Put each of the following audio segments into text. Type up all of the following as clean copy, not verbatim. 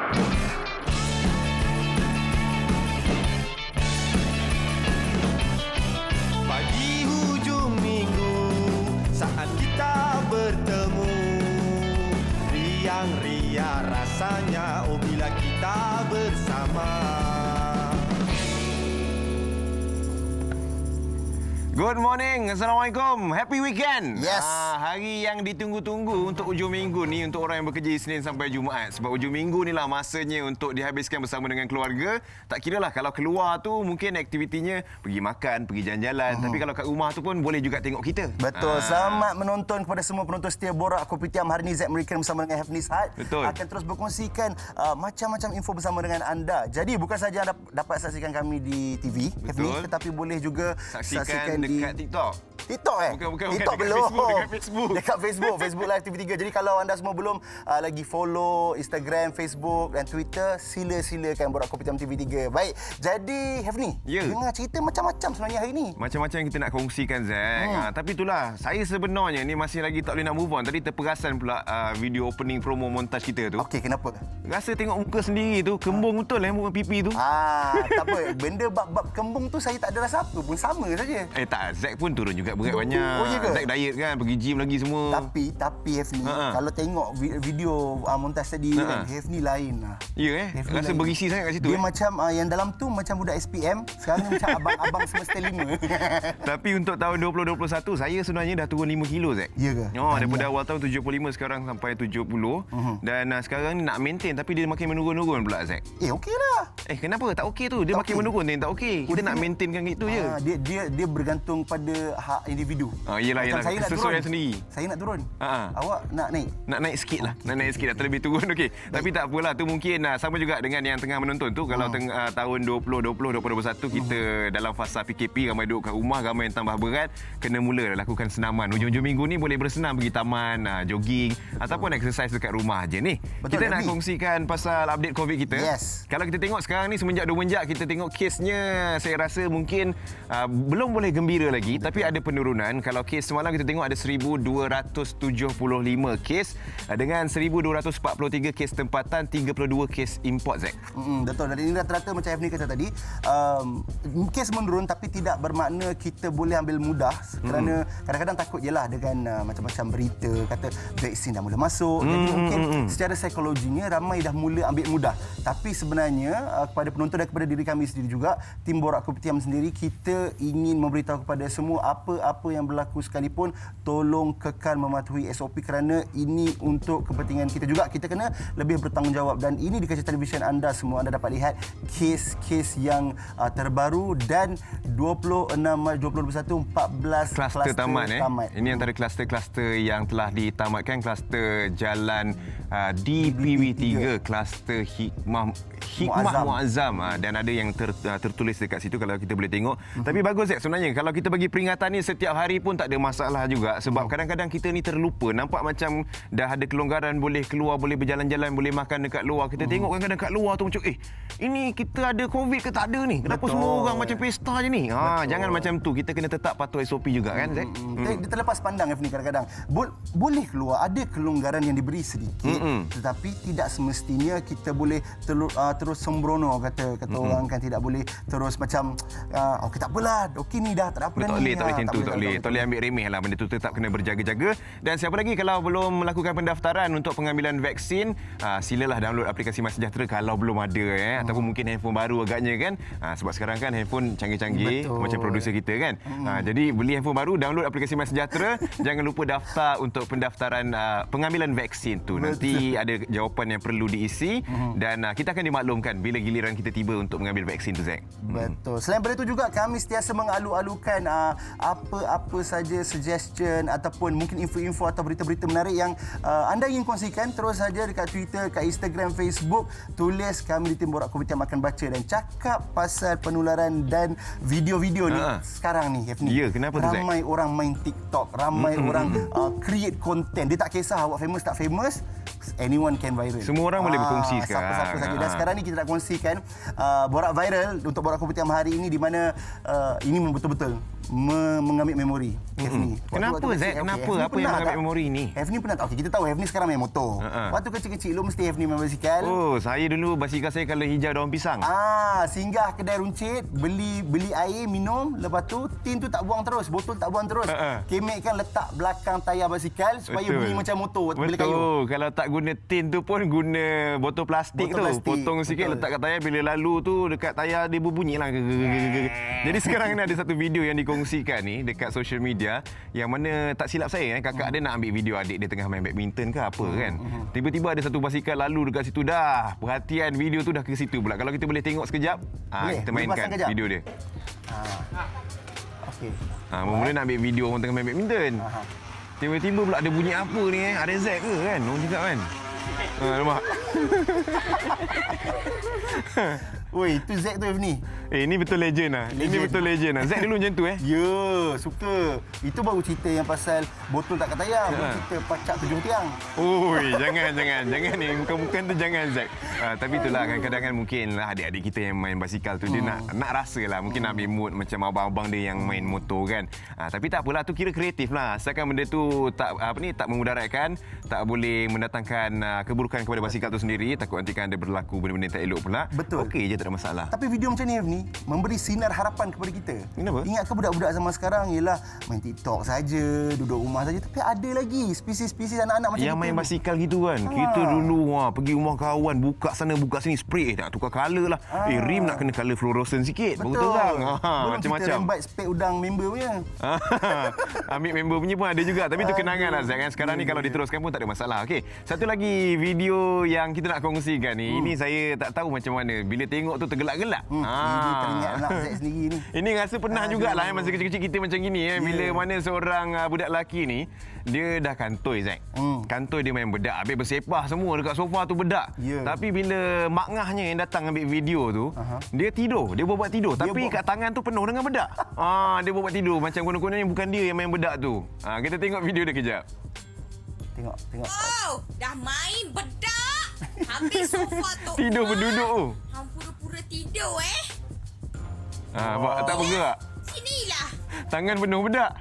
Pagi hujung minggu saat kita bertemu, riang-riang rasanya oh bila kita bersama. Good morning, Assalamualaikum. Happy weekend. Yes. Hari yang ditunggu-tunggu untuk hujung minggu ni untuk orang yang bekerja Isnin sampai Jumaat. Sebab hujung minggu ni lah masanya untuk dihabiskan bersama dengan keluarga. Tak kira lah kalau keluar tu mungkin aktivitinya pergi makan, pergi jalan-jalan. Tapi kalau kat rumah tu pun boleh juga tengok kita. Betul. Selamat menonton kepada semua penonton setia Borak Kopitiam. Hari ini Zack Merican bersama dengan Hafni Saad akan terus berkongsikan macam-macam info bersama dengan anda. Jadi bukan saja anda dapat saksikan kami di TV, Hafni, tetapi boleh juga saksikan dekat TikTok. TikTok Bukan TikTok dekat belum. Facebook. Dekat Facebook Live TV3. Jadi kalau anda semua belum lagi follow Instagram, Facebook dan Twitter, silakan Borak Kopitiam TV3. Baik. Jadi Hafni, dengar cerita macam-macam sebenarnya hari ni. Macam-macam yang kita nak kongsikan, Zack. Tapi itulah, saya sebenarnya ni masih lagi tak boleh nak move on. Tadi terperasan pula video opening promo montaj kita tu. Okey, kenapa? Rasa tengok muka sendiri tu, kembung betul muka pipi tu. Tak apa. Benda bab kembung tu saya tak ada rasa apa pun, sama saja. Tak, Zack pun turun juga berat banyak. Oh, ya ke? Zack diet kan, pergi gym lagi semua. Tapi Hafni, kalau tengok video montaj tadi kan, Hafni lain lah. Ya rasa lain. Berisi sangat kat situ. Dia macam yang dalam tu macam budak SPM, sekarang ni macam abang-abang semester 5. Tapi untuk tahun 2021 saya sebenarnya dah turun 5 kilo, Zack. Ya ke? Daripada awal tahun 75 sekarang sampai 70. Dan sekarang ni nak maintain tapi dia makin menurun-nurun pula, Zack. Okeylah. Kenapa tak okey tu? Dia makin menurun dia tak okey. Kita nak maintainkan gitu je. Dia bergantung pada hak individu. Yelah. Saya nak Sesuai turun sendiri. Saya nak turun. Awak nak naik? Nak naik sikit lah. Nak naik sikit dah terlebih turun. Okey. Tapi tak apalah. Tu mungkin sama juga dengan yang tengah menonton tu. Kalau tahun 2020-2021 kita dalam fasa PKP, ramai duduk kat rumah, ramai yang tambah berat, kena mula lakukan senaman. Hujung-hujung minggu ni boleh bersenam, pergi taman, jogging ataupun exercise dekat rumah je ni. Betul, kita nak kongsikan pasal update COVID kita. Yes. Kalau kita tengok sekarang ni semenjak 2 menjak kita tengok kesnya, saya rasa mungkin belum boleh gembira lagi. Tapi ada penurunan. Kalau kes semalam kita tengok ada 1,275 kes dengan 1,243 kes tempatan, 32 kes import, Zack. Betul. Dan ini rata-rata macam Hafni kata tadi, kes menurun tapi tidak bermakna kita boleh ambil mudah. Kerana kadang-kadang takut je lah dengan macam-macam berita kata vaksin dah mula masuk. Jadi mungkin secara psikologinya ramai dah mula ambil mudah. Tapi sebenarnya kepada penonton dan kepada diri kami sendiri juga, tim Borak Kopitiam sendiri, kita ingin memberitahu kepada semua apa yang berlaku sekalipun, tolong kekal mematuhi SOP kerana ini untuk kepentingan kita juga. Kita kena lebih bertanggungjawab dan ini di kaca televisyen anda semua anda dapat lihat kes-kes yang terbaru dan 26 Mac 2021 14 kluster tamat. Ini antara kluster-kluster yang telah ditamatkan. Kluster Jalan DPW3, kluster Hikmah Muazzam, dan ada yang tertulis dekat situ kalau kita boleh tengok. Tapi bagus, Zack, sebenarnya kalau kita bagi peringatan ni setiap hari pun tak ada masalah juga. Sebab kadang-kadang kita ni terlupa. Nampak macam dah ada kelonggaran, boleh keluar, boleh berjalan-jalan, boleh makan dekat luar. Kita tengok kadang-kadang kat luar tu macam ini kita ada COVID ke tak ada ni? Kenapa semua orang macam pesta je ni? Jangan macam tu. Kita kena tetap patuh SOP juga, kan, Zack? Dia terlepas pandang, Hafni, kadang-kadang. Boleh keluar, ada kelonggaran yang diberi sedikit, tetapi tidak semestinya kita boleh terus sembrono, kata orang kan, tidak boleh terus macam okey tak apalah, okey ni dah tak ada apa dah ni. Tak boleh ambil remeh lah. Benda tu tetap kena berjaga-jaga. Dan siapa lagi kalau belum melakukan pendaftaran untuk pengambilan vaksin, silalah download aplikasi MySejahtera kalau belum ada, ataupun mungkin handphone baru agaknya kan. Sebab sekarang kan handphone canggih-canggih macam produser kita kan. Jadi beli handphone baru, download aplikasi MySejahtera. Jangan lupa daftar untuk pendaftaran pengambilan vaksin tu. Nanti ada jawapan yang perlu diisi dan kita akan dimaklumkan bila giliran kita tiba untuk mengambil vaksin tu, Zack. Betul. Selain daripada itu juga kami sentiasa mengalu-alukan apa saja suggestion ataupun mungkin info-info atau berita-berita menarik yang anda ingin kongsikan. Terus saja dekat Twitter, kat Instagram, Facebook, tulis, kami di tim Borak Kopitiam akan baca dan cakap pasal penularan dan video-video ni sekarang ni, Hafni. Ya, kenapa tu, Zack? Ramai orang main TikTok, ramai orang create content. Dia tak kisah awak famous tak famous, anyone can viral. Semua orang boleh berkongsi sekarang. Siapa-siapa saja. Dan sekarang ni kita nak kongsikan Borak Viral untuk Borak Kopitiam hari ini, di mana ini betul-betul mengambil memori. Hafni. Kenapa Zack? Kenapa? Apa yang mengambil memori ni? Hafni pernah tak? Okay, kita tahu Hafni sekarang main motor. Waktu kecil-kecil lu mesti Hafni main basikal. Oh, saya dulu basikal saya kalau hijau daun pisang. Singgah kedai runcit, beli air, minum, lepas tu tin tu tak buang terus, botol tak buang terus. Kemek kan letak belakang tayar basikal supaya bunyi macam motor waktu beli kayu. Betul. Kalau tak guna tin tu pun guna botol plastik tu. Potong sikit letak kat tayar, bila lalu tu dekat tayar dia berbunyilah. Jadi sekarang ni ada satu video yang dikongsikan ni dekat social media yang mana tak silap saya kakak dia nak ambil video adik dia tengah main badminton ke apa kan. Tiba-tiba ada satu basikal lalu dekat situ dah. Perhatian video tu dah ke situ pula. Kalau kita boleh tengok sekejap, kita mainkan video dia. Okey. Mula nak ambil video orang tengah main badminton. Tiba-tiba pula ada bunyi apa ni Ada Zack ke kan? Orang cakap kan? Nampak? Oi, itu Zack tu Hafni. Ini betul legend lah. Ini betul legend lah. Zack dulu macam tu Ya, suka. Itu baru cerita yang pasal botol tak kat tayar. Baru cerita pacak 7 tiang. Oi, jangan ni. Bukan tu jangan Zack. Tapi itulah kadang-kadang kan mungkin lah adik-adik kita yang main basikal tu dia nak rasa lah. Mungkin nak ambil mood macam abang-abang dia yang main motor kan. Tapi tak apalah, tu kira kreatif lah. Asalkan benda tu tak memudaratkan, tak boleh mendatangkan keburukan kepada basikal tu sendiri. Takut nanti kan ada berlaku benda-benda yang tak elok pula. Betul. Okey je, tak ada masalah. Tapi video macam ni Hafni memberi sinar harapan kepada kita. Kenapa? Ingat ke budak-budak zaman sekarang ialah main TikTok saja, duduk rumah saja, tapi ada lagi spesies-spesies anak-anak macam yang kita main ni. basikal gitu kan. Kita dulu pergi rumah kawan, buka sana buka sini, spray nak tukar colour lah. Rim nak kena colour fluorescent sikit, baru terang. Macam-macam. Kita rembat spek udang member punya. Ambil member punya pun ada juga. Tapi itu kenangan lah Zack kan. Sekarang ni kalau diteruskan pun tak ada masalah. Okey, satu lagi video yang kita nak kongsikan ni. Ini saya tak tahu macam mana. Bila tengok tu tergelak-gelak. Ini teringat anak Zack sendiri ni. Ini rasa pernah jugalah masa kecil-kecil kita macam gini bila mana seorang budak lelaki ni dia dah kantoi Zack. Kantoi dia main bedak, habis bersepah semua dekat sofa tu bedak. Tapi bila mak ngahnya yang datang ambil video tu, dia tidur, dia buat tidur tapi kat tangan tu penuh dengan bedak. Dia buat tidur macam konon-kononnya bukan dia yang main bedak tu. Kita tengok video dia kejap. Tengok. Oh, dah main bedak. Habis sofa tu. Tidur berduduk tu. Hang pura-pura tidur Tak bergerak. Sinilah. Tangan penuh bedak.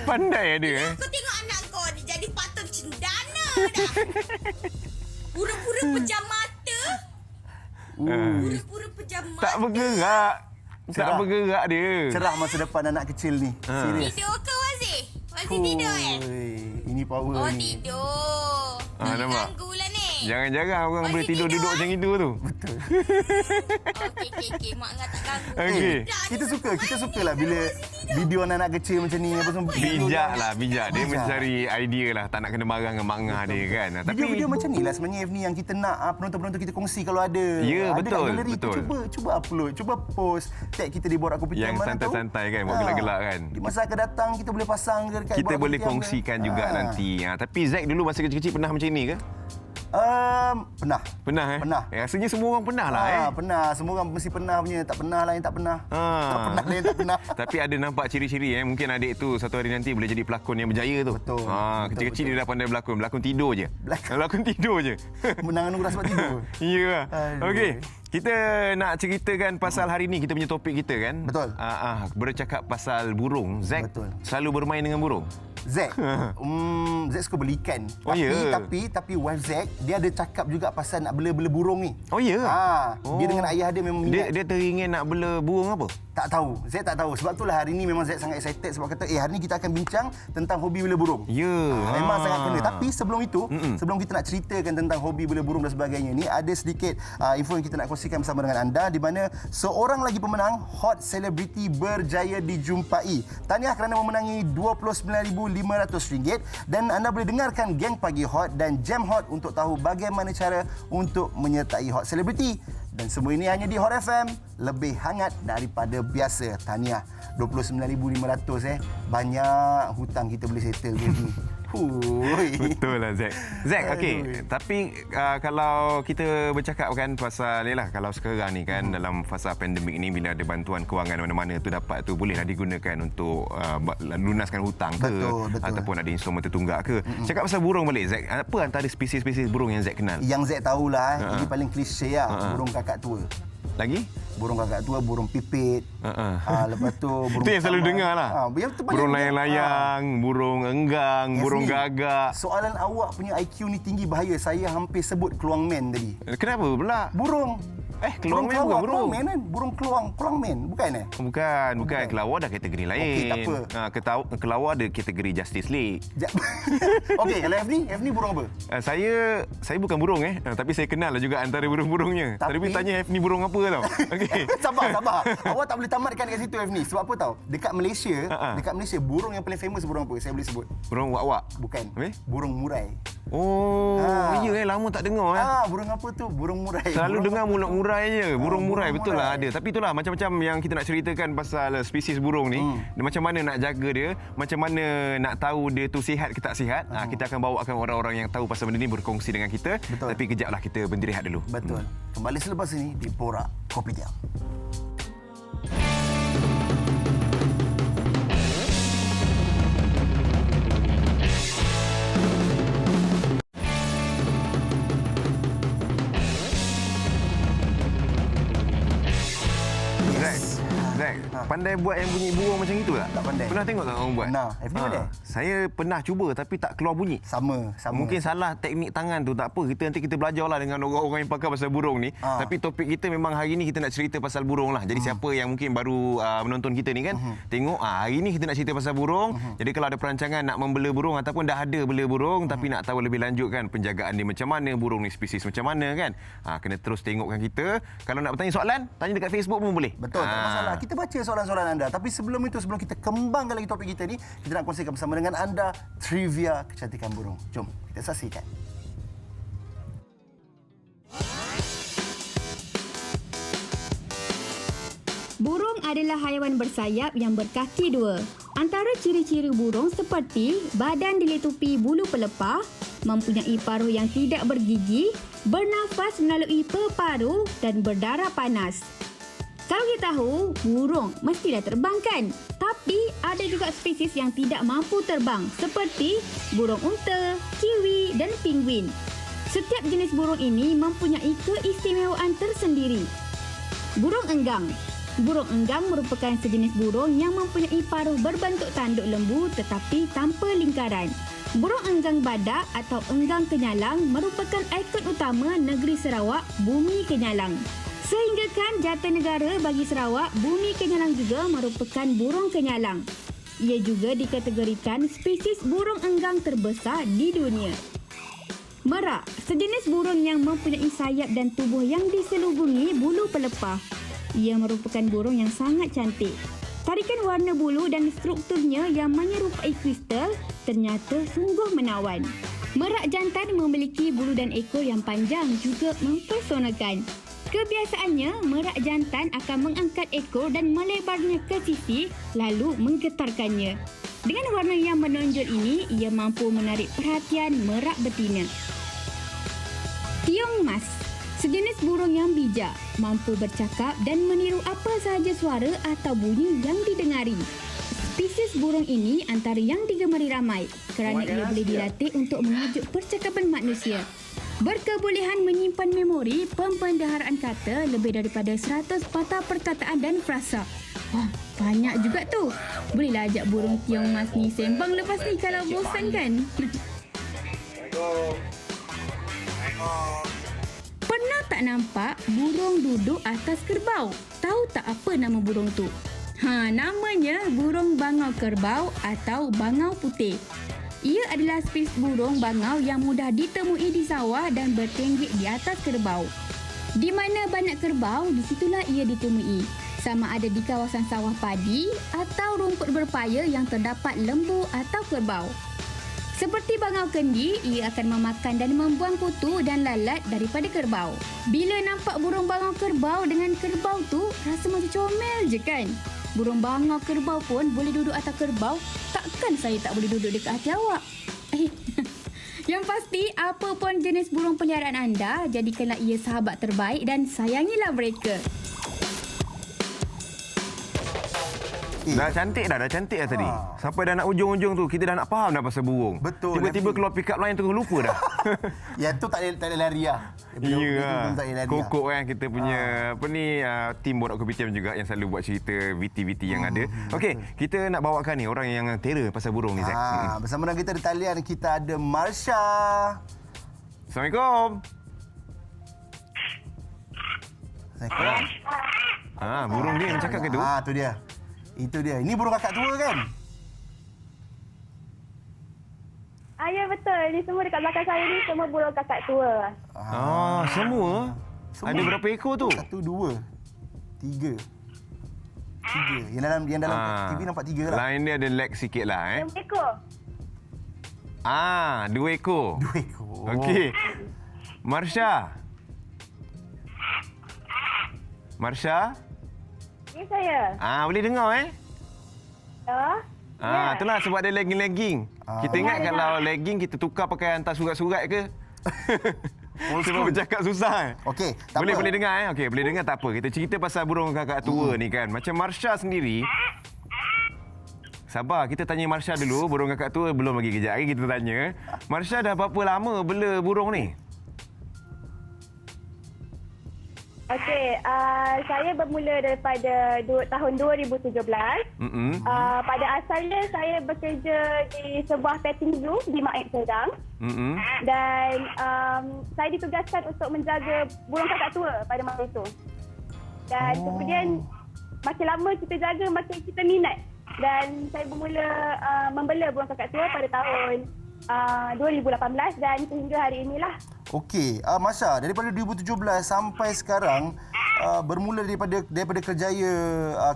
Pandai dia Kau tengok anak kau ni jadi patut cendana dah. Pura-pura pejam mata. Pura-pura pejam mata. Tak bergerak. Tak bergerak dia. Cerah masa depan anak kecil ni. Serius. Tidur ke Wazir? Wazir tidur Ini power Oh, ni. tidur. Nampak? Ganggu lah ni. Jangan-jangan orang Masih boleh tidur tidur, duduk macam itu tu. Betul. Okey. Mak Ngah tak ganggu. Okey. Kita sukalah bila video anak-anak kecil macam ni apa semua. Bijak. Dia mencari idea lah. Tak nak kena marah dengan mak ngah dia kan. Video-video macam ni lah sebenarnya Hafni yang kita nak penonton-penonton kita kongsi kalau ada. Ya, ada betul, kat galeri tu, betul. cuba upload, cuba post. Tag kita di Borak Kopitiam. Yang santai-santai kan, buat gelak-gelak kan. Di masa akan datang kita boleh pasang ke dekat Kita Borak boleh Kopitiam kongsikan ke. juga nanti. Tapi Zack dulu masa kecil-kecil pernah macam ni ke? Pernah. Pernah. Rasanya semua orang pernah lah Pernah. Semua orang mesti pernah punya. Tak pernah lah yang tak pernah. Tak pernah lah yang tak pernah. Tapi ada nampak ciri-ciri mungkin adik tu satu hari nanti boleh jadi pelakon yang berjaya tu. Betul. Kecil-kecil dia dah pandai berlakon. Berlakon tidur je. Berlakon tidur je. Menang anugerah sebab tidur. Ya. Aduh. Okey. Kita nak ceritakan pasal hari ni kita punya topik kita kan. Betul. Bercakap pasal burung. Zack Betul. selalu bermain dengan burung. Zack. Zack suka beli ikan. Oh, ya? Tapi wife Zack dia ada cakap juga pasal nak bela-bela burung ni. Oh ya. Dia dengan ayah dia memang minat. Dia teringin nak bela burung apa? Tak tahu. Zack tak tahu. Sebab itulah hari ni memang Zack sangat excited sebab kata hari ni kita akan bincang tentang hobi bela burung. Ya. Memang sangat kena. Tapi sebelum itu, sebelum kita nak ceritakan tentang hobi bela burung dan sebagainya ni, ada sedikit info yang kita nak kongsikan bersama dengan anda di mana seorang lagi pemenang Hot Celebrity berjaya dijumpai. Tahniah kerana memenangi RM29,500 dan anda boleh dengarkan Geng Pagi Hot dan Jam Hot untuk tahu bagaimana cara untuk menyertai Hot Celebrity. Dan semua ini hanya di Hot FM, lebih hangat daripada biasa. Tahniah RM29,500 Banyak hutang kita boleh settle ni. Betul lah Zack. Zack, okey. Tapi kalau kita bercakapkan pasal kalau sekarang ni kan dalam fasa pandemik ni bila ada bantuan kewangan mana-mana tu dapat tu bolehlah digunakan untuk lunaskan hutang ke Betul. ataupun ada instrumen tertunggak ke. Cakap pasal burung balik Zack. Apa antara spesies-spesies burung yang Zack kenal? Yang Zack tahulah, ini paling klise lah, burung kakak tua. Lagi? Burung kakak tua, burung pipit. Lepas tu burung Itu yang selalu dengar lah. Burung layang-layang, burung enggang, burung gagak. Soalan awak punya IQ ni tinggi bahaya. Saya hampir sebut keluang men tadi. Kenapa pula? Burung. Keluang men bukan burung. Keluang men kan? Burung keluang men. Bukan Bukan. Kelawar dah kategori lain. Okey, tak apa. Kelawar ada kategori Justice League. Okey, kalau F ni burung apa? Saya bukan burung tapi saya kenal lah juga antara burung-burungnya. Tapi tanya F ni burung apa tau. Okey. Sabar. Awak tak boleh tamatkan kat situ F ni. Sebab apa tau? Dekat Malaysia burung yang paling famous burung apa? Saya boleh sebut. Burung wak-wak. Bukan. Habis? Burung murai. Lama tak dengar Burung apa tu? Burung murai. Selalu burung dengar murai je. Burung murai betul murai. lah ada. Tapi itulah macam-macam yang kita nak ceritakan pasal spesies burung ni. Macam mana nak jaga dia, macam mana nak tahu dia tu sihat ke tak sihat. Kita akan bawakan orang-orang yang tahu pasal benda ni berkongsi dengan kita. Betul. Tapi kejaplah kita berhenti rehat dulu. Betul. Kembali selepas ini di Borak Kopitiam. Pandai buat yang bunyi burung macam itu tak? Tak pandai. Pernah tengok tak orang buat? Pernah. F.D. pandai? Saya pernah cuba tapi tak keluar bunyi. Sama. Mungkin salah teknik tangan tu, tak apa. Nanti kita belajarlah dengan orang-orang yang pakar pasal burung ni. Tapi topik kita memang hari ni kita nak cerita pasal burung lah. Jadi siapa yang mungkin baru menonton kita ni kan, tengok hari ni kita nak cerita pasal burung. Jadi kalau ada perancangan nak membela burung ataupun dah ada bela burung tapi nak tahu lebih lanjut kan penjagaan dia macam mana, burung ni spesies macam mana kan, kena terus tengokkan kita. Kalau nak bertanya soalan, tanya dekat Facebook pun boleh. Betul, tak masalah. Kita baca soalan-soalan anda. Tapi sebelum kita kembangkan lagi topik kita ni, kita nak kongsikan bersama dengan anda trivia kecantikan burung. Jom kita saksikan. Burung adalah haiwan bersayap yang berkaki dua. Antara ciri-ciri burung seperti badan diliputi bulu pelepah, mempunyai paruh yang tidak bergigi, bernafas melalui peparuh dan berdarah panas. Kalau kita tahu, burung mestilah terbang kan? Tapi ada juga spesies yang tidak mampu terbang seperti burung unta, kiwi dan penguin. Setiap jenis burung ini mempunyai keistimewaan tersendiri. Burung enggang. Burung enggang merupakan sejenis burung yang mempunyai paruh berbentuk tanduk lembu tetapi tanpa lingkaran. Burung enggang badak atau enggang kenyalang merupakan ikon utama negeri Sarawak, Bumi Kenyalang. Sehinggakan jata negara bagi Sarawak, Bumi Kenyalang juga merupakan burung kenyalang. Ia juga dikategorikan spesies burung enggang terbesar di dunia. Merak, sejenis burung yang mempunyai sayap dan tubuh yang diselubungi bulu pelepah. Ia merupakan burung yang sangat cantik. Tarikan warna bulu dan strukturnya yang menyerupai kristal ternyata sungguh menawan. Merak jantan memiliki bulu dan ekor yang panjang juga mempesonakan. Kebiasaannya, merak jantan akan mengangkat ekor dan melebarnya ke sisi lalu menggetarkannya. Dengan warna yang menonjol ini, ia mampu menarik perhatian merak betina. Tiong mas, sejenis burung yang bijak, mampu bercakap dan meniru apa sahaja suara atau bunyi yang didengari. Spesies burung ini antara yang digemari ramai kerana ia boleh dilatih untuk mengajuk percakapan manusia. Berkebolehan menyimpan memori pembendaharaan kata lebih daripada 100 patah perkataan dan frasa. Wah, banyak juga tu. Bolehlah ajak burung tiong mas ni sembang lepas ni kalau bosan kan? Pernah tak nampak burung duduk atas kerbau? Tahu tak apa nama burung tu? Namanya burung bangau kerbau atau bangau putih. Ia adalah spesies burung bangau yang mudah ditemui di sawah dan bertenggek di atas kerbau. Di mana banyak kerbau, di situlah ia ditemui. Sama ada di kawasan sawah padi atau rumput berpaya yang terdapat lembu atau kerbau. Seperti bangau kendi, ia akan memakan dan membuang kutu dan lalat daripada kerbau. Bila nampak burung bangau kerbau dengan kerbau tu, rasa macam comel je kan? Burung bangau kerbau pun boleh duduk atas kerbau, takkan saya tak boleh duduk dekat hati awak? Yang pasti, apa pun jenis burung peliharaan anda, jadikanlah ia sahabat terbaik dan sayangilah mereka. Dah cantik dah tadi. Sampai dah nak ujung-ujung tu kita dah nak faham dah pasal burung. Betul, Tiba-tiba Nafi. keluar pick up line tu lupa dah. Yang tu tak boleh lari lah. Ya. Tak boleh lari lah. Kokok kan kita punya apa ni tim Borak Kopitiam juga yang selalu buat cerita VT-VT yang ada. Okey, kita nak bawakan ni orang yang terror pasal burung ni, Zack. Bersama dengan kita di talian kita ada Marsha. Assalamualaikum. Assalamualaikum. Burung dia yang cakap ke tu? Tu dia. Itu dia. Ini burung kakak tua kan? Ya betul. Ini semua dekat belakang saya ni semua burung kakak tua. Semua? Ada berapa ekor tu? 1, 2, 3. 3. Yang dalam TV nampak 3 lah. Lain dia ada lag sikit lah. 5 ekor. 2 ekor. 2 ekor. Okey. Marsha. Ini saya. Boleh dengar Ya. Itulah sebab dia lagging. Kita ingat kalau lagging kita tukar pakai hantar surat-surat ke? Sebab bercakap susah. Okey, tak apa. Boleh dengar Okey, boleh dengar tak apa. Kita cerita pasal burung kakak tua ni kan. Macam Marsha sendiri. Sabar, kita tanya Marsha dulu. Burung kakak tua belum lagi, kejap lagi kita tanya. Marsha dah berapa lama bela burung ni? Okey, saya bermula daripada tahun 2017. Pada asalnya saya bekerja di sebuah petting zoo di Maib Serdang. Dan saya ditugaskan untuk menjaga burung kakak tua pada masa itu. Dan kemudian makin lama kita jaga, makin kita minat. Dan saya bermula membela burung kakak tua pada tahun 2018 dan sehingga hari inilah. Okey, Marsha, daripada 2017 sampai sekarang bermula daripada kerjaya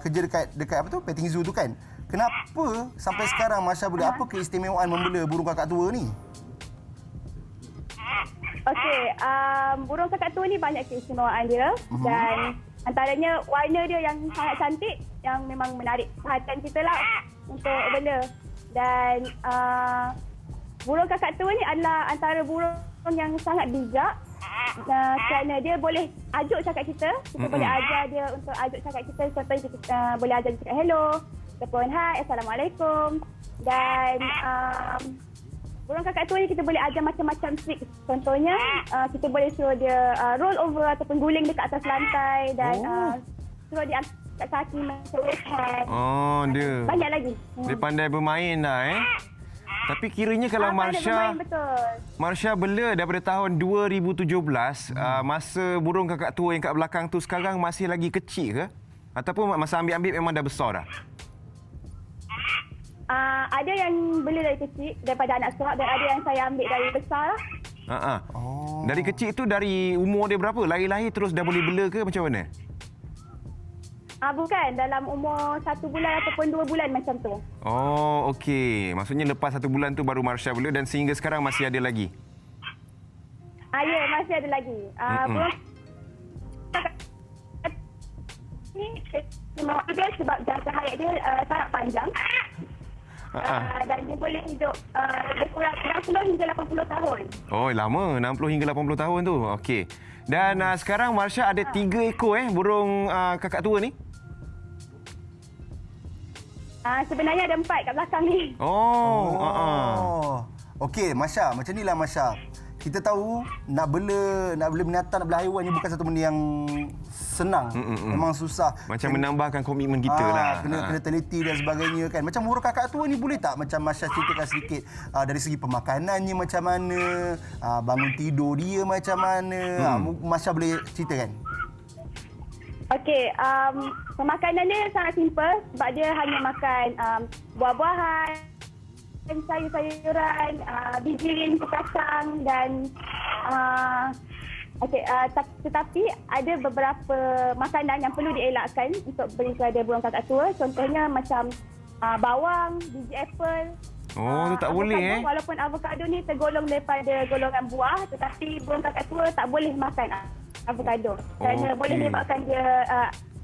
kerja dekat apa tu? Petting zoo tu kan. Kenapa sampai sekarang Marsha boleh apa keistimewaan membela burung kakak tua ni? Okey, burung kakak tua ni banyak keistimewaan dia dan antaranya warna dia yang sangat cantik yang memang menarik perhatian kita lah untuk bela. Dan burung kakak tua ni adalah antara burung yang sangat bijak kerana dia boleh ajuk cakap kita. Kita boleh ajar dia untuk ajuk cakap kita. Contohnya kita boleh ajar dia cakap hello ataupun hai, assalamualaikum. Dan burung kakak tua ni kita boleh ajar macam-macam trik. Contohnya kita boleh suruh dia roll over ataupun guling dekat atas lantai dan suruh dia angkat kaki macam wave hand. Dia. Banyak lagi. Dia pandai bermain dah Tapi kiranya kalau Marsha bela daripada tahun 2017, masa burung kakak tua yang kat belakang tu sekarang masih lagi kecil ke? Ataupun masa ambil-ambil memang dah besar dah? Ada yang bela dari kecil, daripada anak serap, dan ada yang saya ambil dari besar lah. Dari kecil tu, dari umur dia berapa? Lahir-lahir terus dah boleh bela ke macam mana? Bukan, dalam umur 1 bulan ataupun 2 bulan macam tu. Okey. Maksudnya lepas 1 bulan tu baru Marsha bela dan sehingga sekarang masih ada lagi? Ya, masih ada lagi. Dia sebab jangka hayat dia sangat panjang. Dan dia boleh hidup lebih kurang 60 hingga 80 tahun. Lama. 60 hingga 80 tahun tu. Okey. Dan sekarang Marsha ada 3 ekor burung kakak tua ni? Sebenarnya ada 4 kat belakang ni. Okey, Marsha, macam inilah Marsha. Kita tahu nak bela binatang, nak bela haiwan ni bukan satu benda yang senang. Memang susah. Macam menambahkan komitmen kita lah. Kena teliti dan sebagainya kan. Macam burung kakak tua ni boleh tak macam Marsha ceritakan sedikit dari segi pemakanannya macam mana, bangun tidur dia macam mana. Marsha boleh ceritakan? Okey, pemakanan dia sangat simple sebab dia hanya makan buah-buahan, sayur-sayuran, biji kacang dan tetapi ada beberapa makanan yang perlu dielakkan untuk beri kepada burung kakak tua. Contohnya macam bawang, biji apple. Tu tak boleh Walaupun avokado ni tergolong daripada golongan buah, tetapi burung kakak tua tak boleh makan avokado kerana boleh menyebabkan dia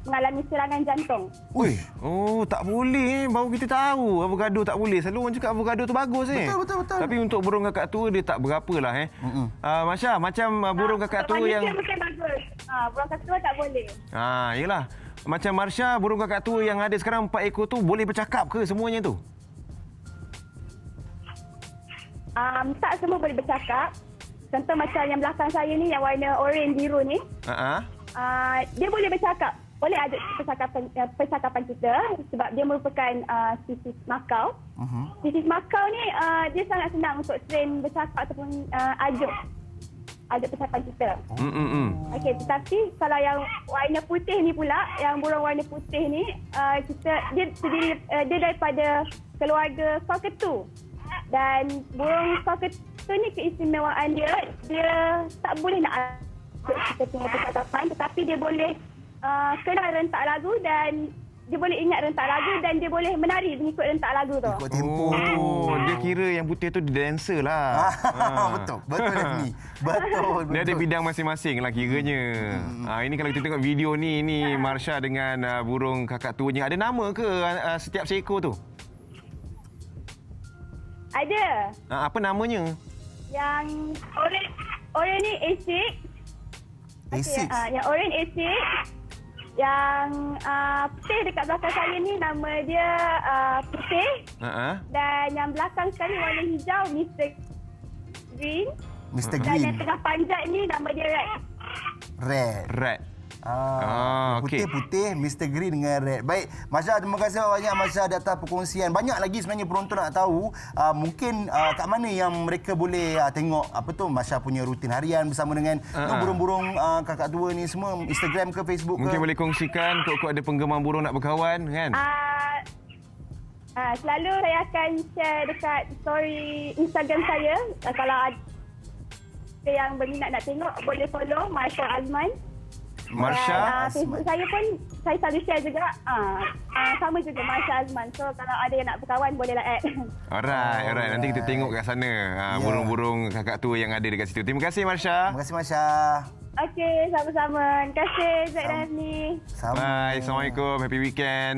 mengalami serangan jantung. Tak boleh baru kita tahu avokado tak boleh. Selalu orang cakap avokado tu bagus Betul. Tapi untuk burung kakak tua dia tak berapalah Marsha, macam burung kakak tua yang bukan bagus. Burung kakak tua tak boleh. Yelah. Macam Marsha, burung kakak tua yang ada sekarang 4 ekor tu boleh bercakap ke semuanya tu? Tak semua boleh bercakap. Contoh macam yang belakang saya ni, yang warna orange biru ni. Dia boleh bercakap. Boleh ada percakapan kita sebab dia merupakan spesies makau. Spesies makau ni dia sangat senang untuk train bercakap ataupun ajuk percakapan kita. Okey, tetapi kalau yang warna putih ni pula, yang burung warna putih ni, dia daripada keluarga cockatoo. Dan burung cockatoo ni keistimewaan dia tak boleh nak ajuk kita punya percakapan, tetapi dia boleh kenal rentak lagu dan dia boleh ingat rentak lagu dan dia boleh menari mengikut rentak lagu tu. Ikut tempo tu. Dia kira yang putih tu dancer lah. Betul ni. Betul. Dia ada bidang masing-masing lah kiranya. Ini kalau kita tengok video ni Marsha dengan burung kakak tuanya. Ada nama ke setiap seekor tu? Ada. Apa namanya? Yang orange ni A6. A6. Yang orange A6. Yang putih dekat belakang saya ni nama dia putih. Dan yang belakang sekali warna hijau Mr. Green. Mr. Dan Green. yang tengah panjat ni nama dia Red. Red. Putih, Mr. Green dengan Red. Baik, Marsha, terima kasih banyak Marsha di atas perkongsian. Banyak lagi sebenarnya penonton nak tahu mungkin kat mana yang mereka boleh tengok Marsha punya rutin harian bersama dengan burung-burung kakak tua ni semua, Instagram ke Facebook ke? Mungkin boleh kongsikan kok ada penggemar burung nak berkawan kan? Selalu saya akan share dekat story Instagram saya. Kalau ada yang berminat nak tengok, boleh follow Marsha Azman. Marsha? Facebook saya pun saya selalu share juga. Sama juga Marsha Azman. So kalau ada yang nak berkawan bolehlah add. Alright. Nanti kita tengok kat sana burung-burung kakak tua yang ada dekat situ. Terima kasih Marsha. Terima kasih Marsha. Okey, sama-sama. Terima kasih Zaid dan Hafni. Bye. Assalamualaikum. Happy weekend.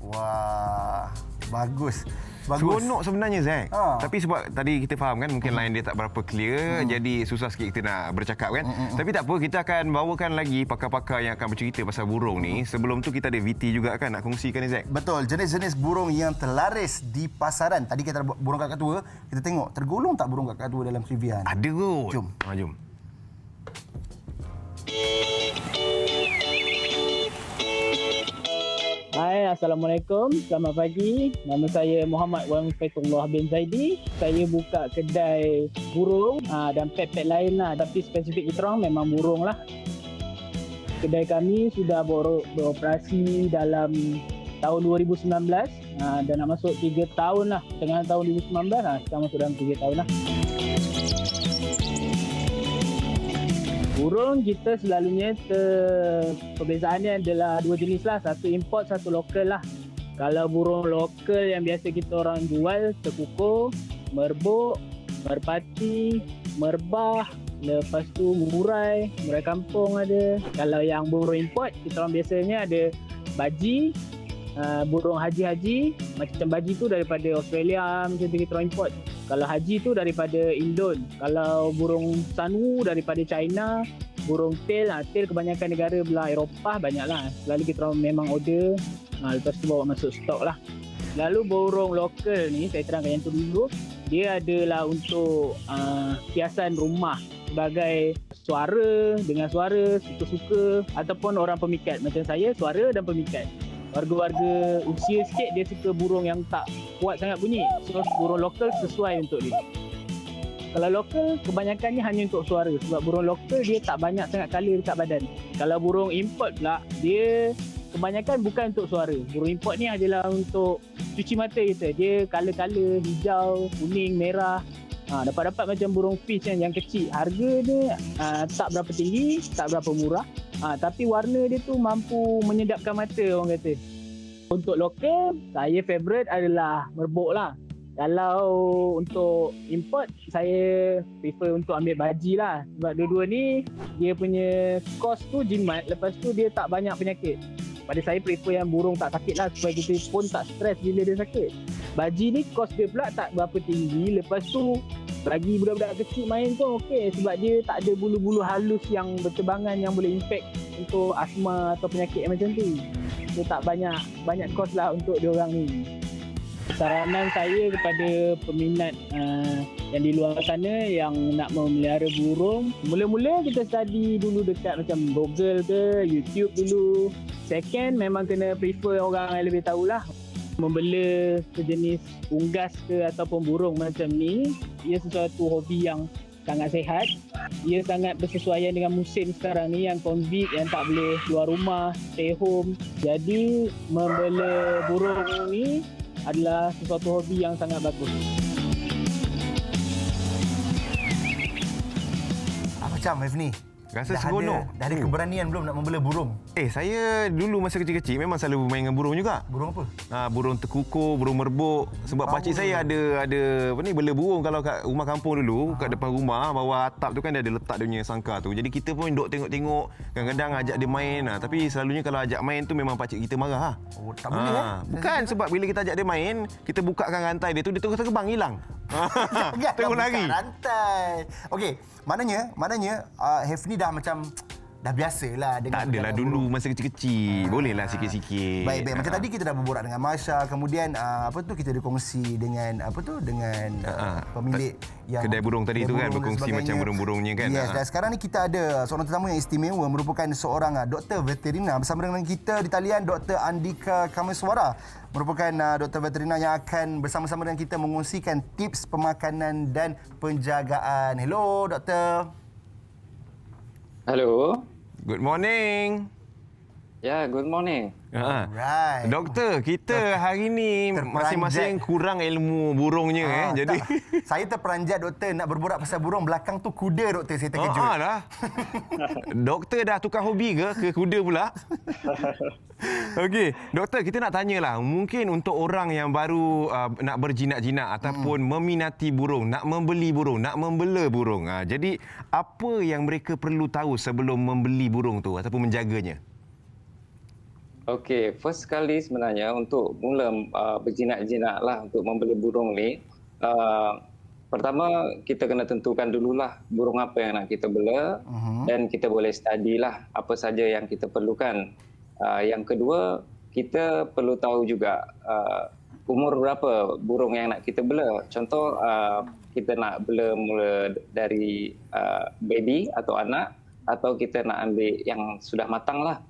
Wah, bagus. Seronok sebenarnya Zack. Tapi sebab tadi kita faham kan mungkin line dia tak berapa clear, jadi susah sikit kita nak bercakap kan. Tapi tak apa, kita akan bawakan lagi pakar-pakar yang akan bercerita pasal burung ni. Sebelum tu kita ada VT juga kan nak kongsikan ni Zack. Betul, jenis-jenis burung yang terlaris di pasaran. Tadi kita ada burung kakak tua, kita tengok tergolong tak burung kakak tua dalam trivia ni? Ada kot. Jom. Jom. Hai, Assalamualaikum. Selamat pagi. Nama saya Muhammad Wan Faitullah bin Zaidi. Saya buka kedai burung dan pet-pet lain lah. Tapi spesifik kita orang memang burung lah. Kedai kami sudah beroperasi dalam tahun 2019 dan nak masuk 3 tahun lah. Tengah tahun 2019 sekarang masuk dalam 3 tahun lah. Burung kita selalunya perbezaannya adalah 2 jenis lah. Satu import, satu lokal lah. Kalau burung lokal yang biasa kita orang jual, terkukur, merbuk, merpati, merbah, lepas tu murai kampung ada. Kalau yang burung import, kita orang biasanya ada baji, burung haji-haji. Macam baji tu daripada Australia, macam tu kita orang import. Kalau haji tu daripada Indon. Kalau burung sanwu daripada China. Burung tail kebanyakan negara belah Eropah banyaklah. Selalu kita orang memang order. Lepas tu bawa masuk stok lah. Lalu burung lokal ni, saya terangkan yang tu dulu. Dia adalah untuk hiasan rumah. Sebagai suara, dengar suara, suka-suka. Ataupun orang pemikat. Macam saya, suara dan pemikat. Warga-warga usia sikit dia suka burung yang tak kuat sangat bunyi. So burung lokal sesuai untuk dia. Kalau lokal kebanyakannya hanya untuk suara. Sebab burung lokal dia tak banyak sangat color dekat badan. Kalau burung import pula dia kebanyakan bukan untuk suara. Burung import ni adalah untuk cuci mata kita. Dia color-color hijau, kuning, merah. Dapat-dapat macam burung fish yang kecil. Harga dia tak berapa tinggi, tak berapa murah. Tapi warna dia tu mampu menyedapkan mata orang kata. Untuk lokal, saya favourite adalah merbuk lah. Kalau untuk import, saya prefer untuk ambil baji lah. Sebab dua-dua ni, dia punya cost tu jimat. Lepas tu dia tak banyak penyakit. Pada saya prefer yang burung tak sakit lah. Supaya kita pun tak stres bila dia sakit. Baji ni cost dia pula tak berapa tinggi. Lepas tu Bagi budak-budak kecil main pun okey sebab dia tak ada bulu-bulu halus yang berterbangan yang boleh impact untuk asma atau penyakit macam tu. Dia tak banyak kos lah untuk diorang ni. Saranan saya kepada peminat yang di luar sana yang nak memelihara burung, mula-mula kita study dulu dekat macam Google ke, YouTube dulu. Second, memang kena prefer orang yang lebih tahulah. Membela sejenis unggas ke ataupun burung macam ni, ia sesuatu hobi yang sangat sihat. Ia sangat bersesuaian dengan musim sekarang ni yang COVID, yang tak boleh keluar rumah, stay home. Jadi membela burung ni adalah sesuatu hobi yang sangat bagus. Macam Hefni, Rasa seronok. Dah ada keberanian belum nak membela burung? Saya dulu masa kecil-kecil memang selalu bermain dengan burung juga. Burung apa? Burung tekukur, burung merbuk. Sebab pakcik saya ada apa ni, bela burung kalau kat rumah kampung dulu, kat depan rumah, bawah atap tu kan dia ada letak dia punya sangkar tu. Jadi kita pun duk tengok-tengok, kadang-kadang ajak dia main. Tapi selalunya kalau ajak main tu memang pakcik kita marah. Oh, tak boleh Bukan, sebab bila kita ajak dia main, kita bukakan rantai dia tu, dia terus terbang hilang. Terus lari. Rantai. Okey, maknanya Hefni dah macam dah biasalah dengan Tak adalah dulu masa kecil-kecil. Bolehlah sikit-sikit. Baik. Macam tadi kita dah berborak dengan Masya, kemudian kita berkongsi dengan pemilik yang kedai burung tadi tu kan, berkongsi macam burung-burungnya kan. Yes, dan sekarang ni kita ada seorang tetamu yang istimewa, merupakan seorang doktor veterina. Bersama dengan kita di talian Dr. Andika Kameswara, merupakan doktor veterina yang akan bersama-sama dengan kita mengongsikan tips pemakanan dan penjagaan. Hello doktor. Hello. Good morning. Ya, good morning. Alright. Doktor, kita hari ni masing-masing kurang ilmu burungnya jadi saya terperanjat doktor nak berborak pasal burung, belakang tu kuda doktor, saya terkejut. Dah. Doktor dah tukar hobi ke kuda pula? Okey, doktor, kita nak tanyalah, mungkin untuk orang yang baru nak berjinak-jinak ataupun meminati burung, nak membeli burung, nak membela burung. Jadi apa yang mereka perlu tahu sebelum membeli burung tu ataupun menjaganya? Okey, first sekali sebenarnya untuk mula berjinak-jinak lah untuk membeli burung ni, pertama kita kena tentukan dululah burung apa yang nak kita bela, dan kita boleh study lah apa saja yang kita perlukan. Yang kedua, kita perlu tahu juga umur berapa burung yang nak kita bela. Contoh, kita nak bela mula dari baby atau anak, atau kita nak ambil yang sudah matang lah.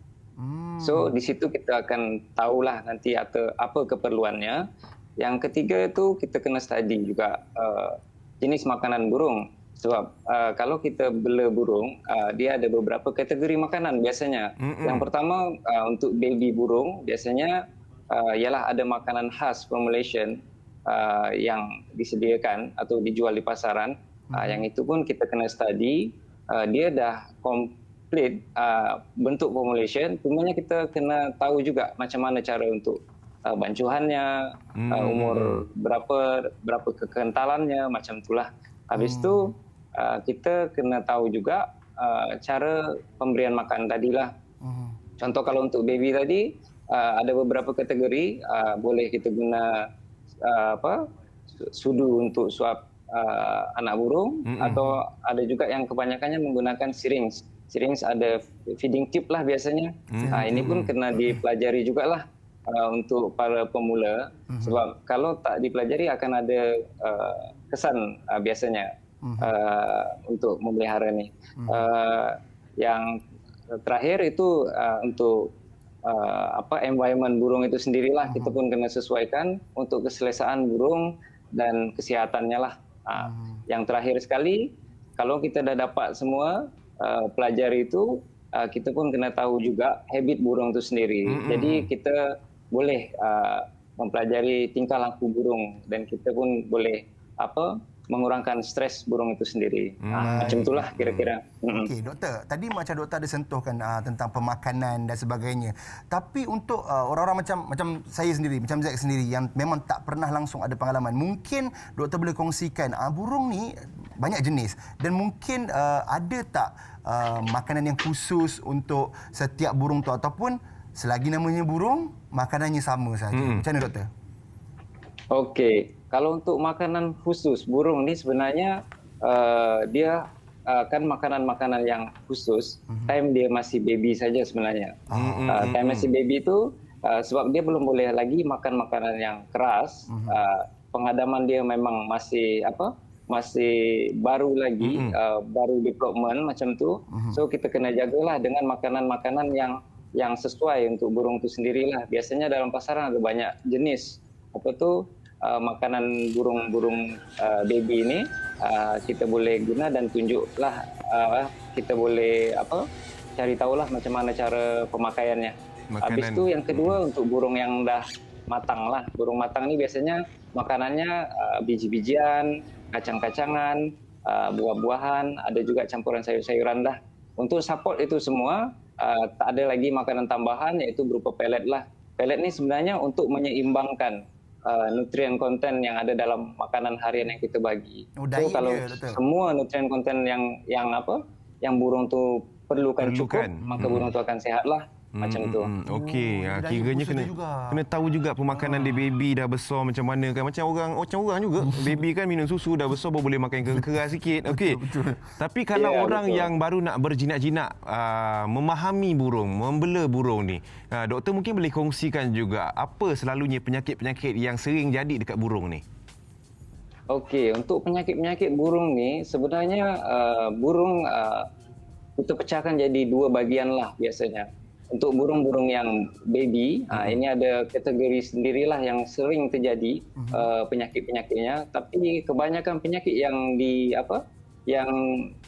So di situ kita akan tahulah nanti apa keperluannya. Yang ketiga itu kita kena study juga jenis makanan burung. Sebab kalau kita bela burung, dia ada beberapa kategori makanan biasanya. Yang pertama untuk baby burung biasanya ialah ada makanan khas formulation yang disediakan atau dijual di pasaran. Yang itu pun kita kena study. Dia dah bentuk formulation, cumanya kita kena tahu juga macam mana cara untuk bancuhannya, umur berapa kekentalannya, macam itulah. Habis tu kita kena tahu juga cara pemberian makan tadilah. Contoh kalau untuk baby tadi ada beberapa kategori, boleh kita guna sudu untuk suap anak burung, atau ada juga yang kebanyakannya menggunakan syringe. Syringe ada feeding tube lah biasanya. Ini pun kena dipelajari jugalah untuk para pemula. Sebab kalau tak dipelajari akan ada kesan biasanya untuk memelihara ni. Yang terakhir itu untuk environment burung itu sendirilah. Kita pun kena sesuaikan untuk keselesaan burung dan kesihatannya lah. Yang terakhir sekali, kalau kita dah dapat semua pelajari itu, kita pun kena tahu juga habit burung itu sendiri. Jadi kita boleh mempelajari tingkah laku burung, dan kita pun boleh mengurangkan stres burung itu sendiri. Macam itulah kira-kira. Okey, doktor. Tadi macam doktor ada sentuhkan tentang pemakanan dan sebagainya. Tapi untuk orang-orang macam saya sendiri, macam Zack sendiri yang memang tak pernah langsung ada pengalaman, mungkin doktor boleh kongsikan burung ni banyak jenis, dan mungkin ada tak makanan yang khusus untuk setiap burung tu, ataupun selagi namanya burung, makanannya sama saja. Macam mana doktor? Okey, kalau untuk makanan khusus burung ni sebenarnya dia kan makanan-makanan yang khusus time dia masih baby saja sebenarnya. Time masih baby itu sebab dia belum boleh lagi makan makanan yang keras. Pengadaman dia memang masih masih baru lagi, baru development macam tu. So kita kena jagalah dengan makanan-makanan yang sesuai untuk burung tu sendirilah. Biasanya dalam pasaran ada banyak jenis makanan burung-burung baby ini. Kita boleh guna dan tunjuklah, kita boleh cari tahulah macam mana cara pemakaiannya. Habis itu yang kedua untuk burung yang dah matang lah. Burung matang ni biasanya makanannya biji-bijian, kacang-kacangan, buah-buahan, ada juga campuran sayur-sayuran dah. Untuk support itu semua, tak ada lagi makanan tambahan iaitu berupa pellet lah. Pellet ni sebenarnya untuk menyeimbangkan nutrien konten yang ada dalam makanan harian yang kita bagi. So kalau semua nutrien konten yang burung tu perlukan cukup, maka burung tu akan sihatlah. Macam tu. Okey, kiranya kena tahu juga pemakanan dia baby dah besar macam mana kan. Macam orang juga. Baby kan minum susu dah besar baru boleh makan keras sikit. Okey. Tapi kalau orang yang baru nak berjinak-jinak memahami burung, membela burung ni, doktor mungkin boleh kongsikan juga apa selalunya penyakit-penyakit yang sering jadi dekat burung ni. Okey, untuk penyakit-penyakit burung ni sebenarnya burung kita pecahkan jadi dua bahagian lah biasanya. Untuk burung-burung yang baby, ini ada kategori sendirilah yang sering terjadi penyakit-penyakitnya. Tapi kebanyakan penyakit yang yang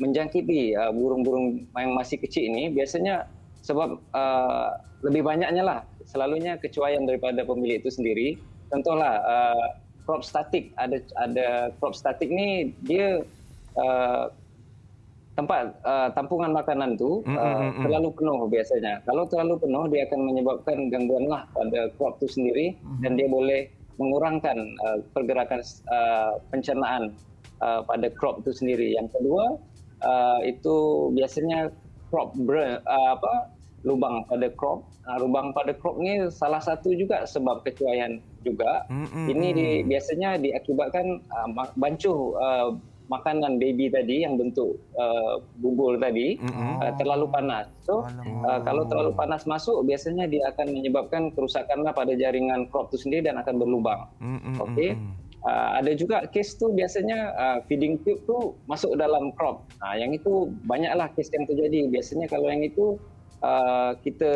menjangkiti burung-burung yang masih kecil ini biasanya sebab lebih banyaknya lah selalunya kecuaian daripada pemilik itu sendiri. Contohlah crop static, ada crop static ni dia tempat tampungan makanan tu terlalu penuh biasanya. Kalau terlalu penuh, dia akan menyebabkan gangguan lah pada crop tu sendiri dan dia boleh mengurangkan pergerakan pencernaan pada crop tu sendiri. Yang kedua, itu biasanya crop lubang pada crop. Lubang pada crop ni salah satu juga sebab kecuaian juga. Ini biasanya diakibatkan bancuh makanan baby tadi yang bentuk bubur tadi terlalu panas. So kalau terlalu panas masuk biasanya dia akan menyebabkan kerusakan pada jaringan crop itu sendiri dan akan berlubang. Okey. Ada juga kes tu biasanya feeding tube tu masuk dalam crop. Yang itu banyaklah kes yang terjadi. Biasanya kalau yang itu kita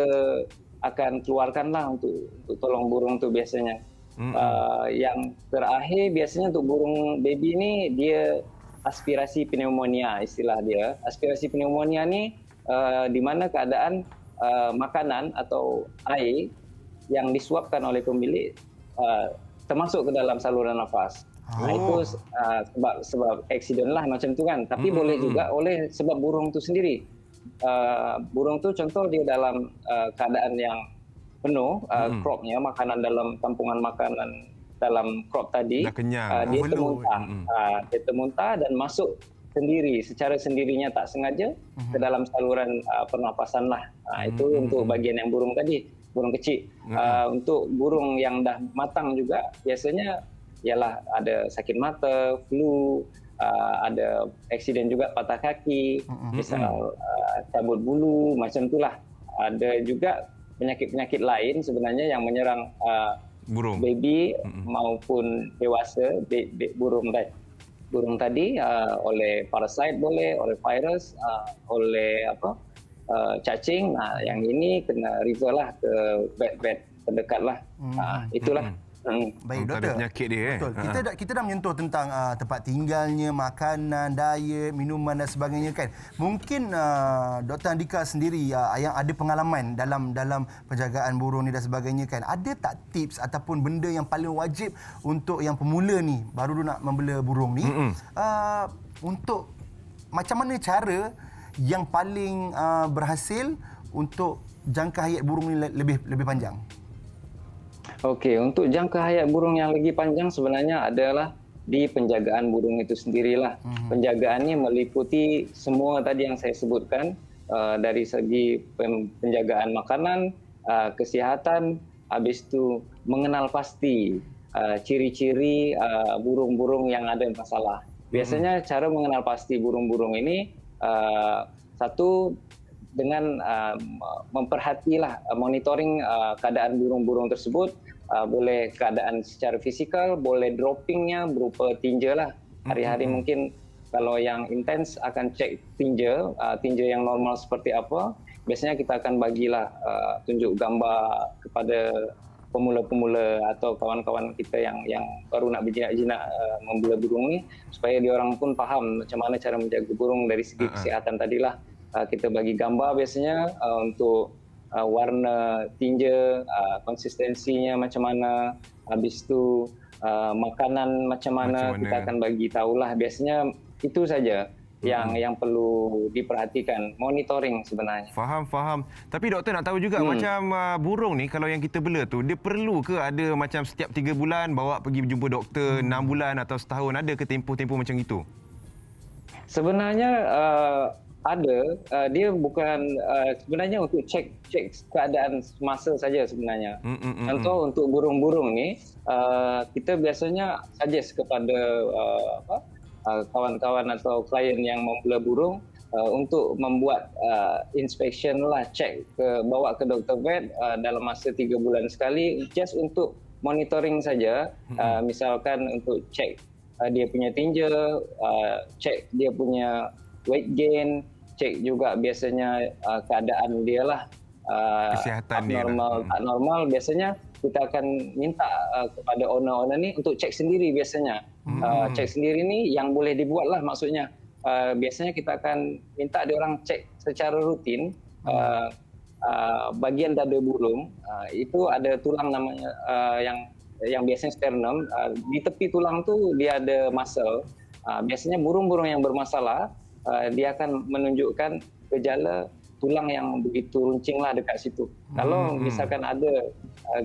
akan keluarkanlah untuk tolong burung tu biasanya. Yang terakhir biasanya untuk burung baby ni dia aspirasi pneumonia istilah dia. Aspirasi pneumonia ni di mana keadaan makanan atau air yang disuapkan oleh pemilik termasuk ke dalam saluran nafas. Itu sebab aksiden lah macam tu kan. Tapi boleh juga oleh sebab burung tu sendiri. Burung tu contoh dia dalam keadaan yang penuh cropnya, makanan dalam tampungan makanan dalam crop tadi, dia termuntah. Dia termuntah dan masuk sendiri, secara sendirinya tak sengaja ke dalam saluran pernafasan lah. Itu untuk bagian yang burung tadi, burung kecil. Untuk burung yang dah matang juga, biasanya ialah ada sakit mata, flu, ada aksiden juga patah kaki, misal cabut bulu, macam itulah. Ada juga penyakit-penyakit lain sebenarnya yang menyerang burung baby maupun dewasa burung tadi oleh parasit boleh, oleh virus, oleh cacing. Yang ini kena refer lah ke vet terdekat lah. Itulah. Baik, doktor. Penyakit dia. Betul. Kita dah menyentuh tentang tempat tinggalnya, makanan, diet, minuman dan sebagainya kan. Mungkin Dr. Andika sendiri yang ada pengalaman dalam penjagaan burung ni dan sebagainya kan. Ada tak tips ataupun benda yang paling wajib untuk yang pemula ni baru nak membela burung ni untuk macam mana cara yang paling berhasil untuk jangka hayat burung ni lebih panjang? Okey, untuk jangka hayat burung yang lagi panjang sebenarnya adalah di penjagaan burung itu sendirilah. Penjagaannya meliputi semua tadi yang saya sebutkan, dari segi penjagaan makanan, kesihatan, habis itu mengenal pasti ciri-ciri burung-burung yang ada masalah. Biasanya cara mengenal pasti burung-burung ini satu dengan memperhatilah monitoring keadaan burung-burung tersebut, boleh keadaan secara fisikal, boleh droppingnya berupa tinja lah. Hari-hari mungkin kalau yang intens akan cek tinja yang normal seperti apa. Biasanya kita akan bagilah tunjuk gambar kepada pemula-pemula atau kawan-kawan kita yang baru nak berjinak-jinak membela burung ni, supaya diorang pun faham macam mana cara menjaga burung dari segi kesihatan tadilah. Kita bagi gambar biasanya untuk warna tinja, konsistensinya macam mana, habis tu makanan macam mana, kita akan bagi tahulah. Biasanya itu saja yang perlu diperhatikan, monitoring sebenarnya. Faham. Tapi doktor nak tahu juga macam burung ni kalau yang kita bela tu, dia perlu ke ada macam setiap 3 bulan bawa pergi jumpa doktor, 6 bulan atau setahun, ada ke tempoh-tempoh macam itu? Sebenarnya ada, dia bukan sebenarnya untuk cek keadaan semasa saja sebenarnya. Contoh untuk burung-burung ni, kita biasanya suggest kepada kawan-kawan atau klien yang membela burung untuk membuat inspection lah, cek bawa ke doktor vet dalam masa 3 bulan sekali, just untuk monitoring saja. Misalkan untuk cek dia punya tinja, cek dia punya weight gain, cek juga biasanya keadaan dia lah, kesihatan abnormal, tak normal. Biasanya kita akan minta kepada owner-owner ni untuk cek sendiri biasanya. Cek sendiri ni yang boleh dibuat lah maksudnya. Biasanya kita akan minta dia orang cek secara rutin bagian dada burung. Itu ada tulang namanya yang biasanya sternum. Di tepi tulang tu dia ada muscle. Biasanya burung-burung yang bermasalah, dia akan menunjukkan gejala tulang yang begitu runcing lah dekat situ. Kalau misalkan ada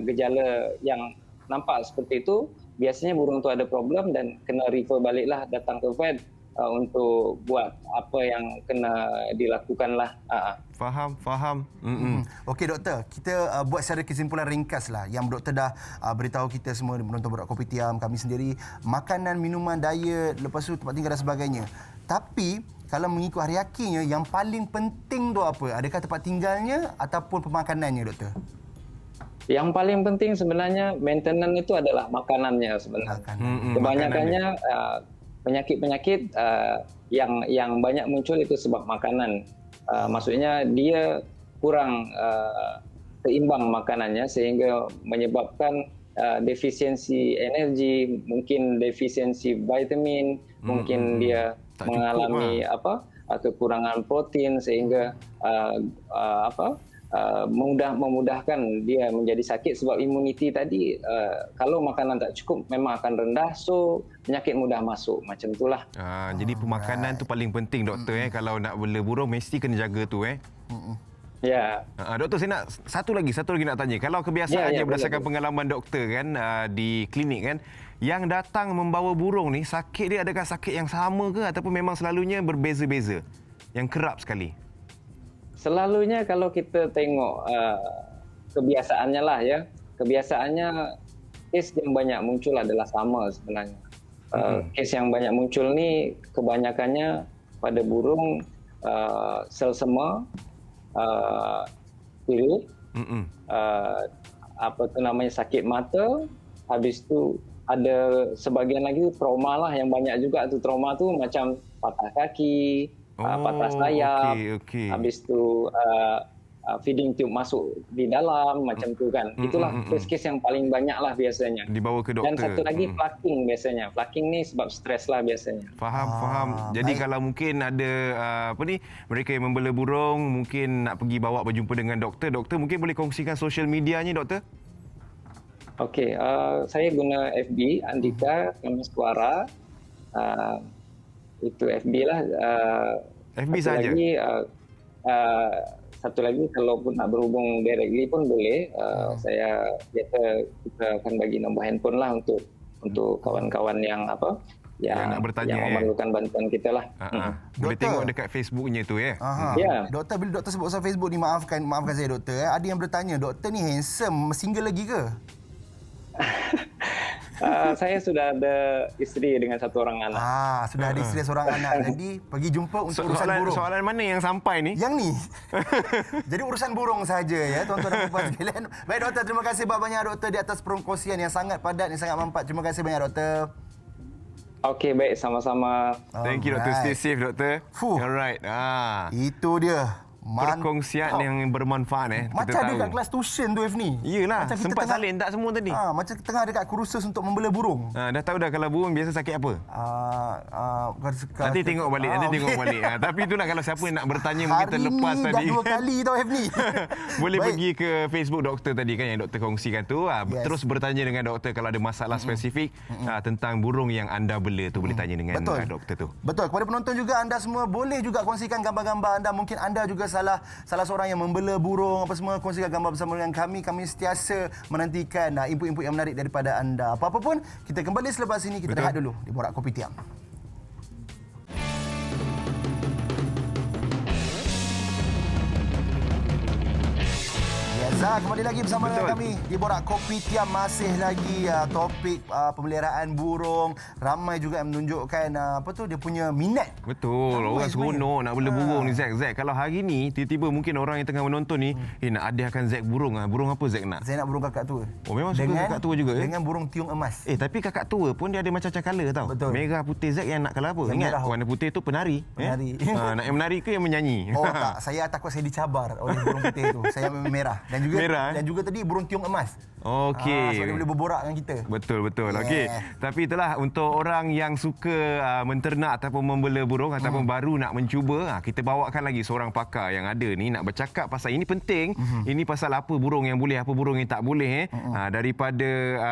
gejala yang nampak seperti itu, biasanya burung tu ada problem dan kena refer baliklah, datang ke vet untuk buat apa yang kena dilakukan lah. Faham. Okey doktor, kita buat secara kesimpulan ringkas lah. Yang doktor dah beritahu kita semua, menonton Borak Kopi Tiam, kami sendiri, makanan, minuman, diet, lepas tu tempat tinggal dan sebagainya. Tapi kalau mengikut hari akhirnya, yang paling penting tu apa? Adakah tempat tinggalnya ataupun pemakanannya doktor? Yang paling penting sebenarnya maintenance itu adalah makanannya sebenarnya. Kebanyakannya penyakit-penyakit yang banyak muncul itu sebab makanan. Maksudnya dia kurang seimbang makanannya sehingga menyebabkan defisiensi energi, mungkin defisiensi vitamin, mungkin dia tak mengalami kekurangan protein sehingga memudahkan dia menjadi sakit sebab imuniti tadi kalau makanan tak cukup memang akan rendah, so penyakit mudah masuk macam itulah. Jadi pemakanan tu paling penting doktor kalau nak bela burung mesti kena jaga tu Ya. Doktor, saya nak satu lagi nak tanya. Kalau kebiasaannya berdasarkan pengalaman doktor kan di klinik kan, yang datang membawa burung ni, sakit dia adakah sakit yang sama ke ataupun memang selalunya berbeza-beza? Yang kerap sekali. Selalunya kalau kita tengok kebiasaannya lah ya, kebiasaannya kes yang banyak muncul adalah sama sebenarnya. Kes yang banyak muncul ni kebanyakannya pada burung selsema, pilek, sakit mata, habis tu ada sebagian lagi trauma lah yang banyak juga tu. Trauma tu macam patah kaki, patah sayap, habis tu feeding tube masuk di dalam macam tu kan. Itulah kes-kes yang paling banyak lah biasanya. Dibawa ke doktor. Dan satu lagi plucking biasanya. Plucking ni sebab stres lah biasanya. Faham. Jadi kalau mungkin ada mereka yang membela burung mungkin nak pergi bawa berjumpa dengan doktor mungkin boleh kongsikan social medianya doktor? Okey, saya guna FB Andika Kameswara. Itu FB lah. FB saja. Satu lagi kalau pun nak berhubung directly pun boleh. Saya biasa kita akan bagi nombor handphone lah untuk kawan-kawan yang yang nak bertanya, yang memerlukan bantuan kita lah. Boleh tengok dekat Facebooknya tu ya. Doktor, bila doktor sebut pasal Facebook ni, maafkan saya doktor. Ada yang bertanya, doktor ni handsome, single lagi ke? Saya sudah ada istri dengan 1 orang anak. Sudah ada isteri seorang anak. Jadi pergi jumpa untuk urusan burung. Soalan mana yang sampai ni? Yang ni. Jadi urusan burung saja ya tuan-tuan dan puan sekalian. Baik doktor, terima kasih banyak doktor di atas perkongsian yang sangat padat, yang sangat manfaat. Terima kasih banyak doktor. Okey, baik, sama-sama. Thank you doktor. Stay safe doktor. Fuh. Alright. Itu dia. Perkongsian yang bermanfaat Macam kita ada tahu. kat kelas tuition tu F ni. Iyalah, Macam kita sempat salin tak semua tadi? Macam tengah dekat kursus untuk membela burung. Dah tahu dah kalau burung biasa sakit apa? Nanti tengok balik, tengok balik. Tapi itulah kalau siapa nak bertanya mungkin terlepas hari ni tadi. dah 2 kali tau F ni. Boleh Baik. pergi ke Facebook doktor tadi kan yang doktor kongsikan tu. Yes. Terus bertanya dengan doktor kalau ada masalah spesifik tentang burung yang anda bela tu, boleh tanya dengan doktor tu. Betul. Kepada penonton juga, anda semua boleh juga kongsikan gambar-gambar anda. Mungkin anda juga salah seorang yang membela burung apa semua, kongsikan gambar bersama dengan kami. Kami sentiasa menantikan input-input yang menarik daripada anda. Apa-apa pun, kita kembali selepas ini. Kita rehat dulu di Borak Kopi Tiam. Kembali lagi bersama dengan kami di Borak Kopi Tiam. Masih lagi topik pemeliharaan burung. Ramai juga yang menunjukkan dia punya minat. Betul. Orang seronok nak bela burung ni Zack. Kalau hari ni tiba-tiba mungkin orang yang tengah menonton ni nak hadiahkan Zack burung. Burung apa Zack nak? Saya nak burung kakak tua. Oh, memang suka kakak tua juga dengan burung tiung emas. Tapi kakak tua pun dia ada macam-macam colour tau. Betul. Merah, putih. Zack yang nak colour apa? Yang Ingat merah. warna putih tu penari. Nak yang menari ke yang menyanyi? Oh tak, saya takut saya dicabar oleh burung putih tu. Saya merah. Dan juga tadi burung tiung emas. Okey. So dia boleh berborak dengan kita. Betul. Okey. Tapi itulah untuk orang yang suka menternak ataupun membela burung ataupun baru nak mencuba, kita bawakan lagi seorang pakar yang ada ni nak bercakap pasal ini penting. Ini pasal apa burung yang boleh, apa burung yang tak boleh daripada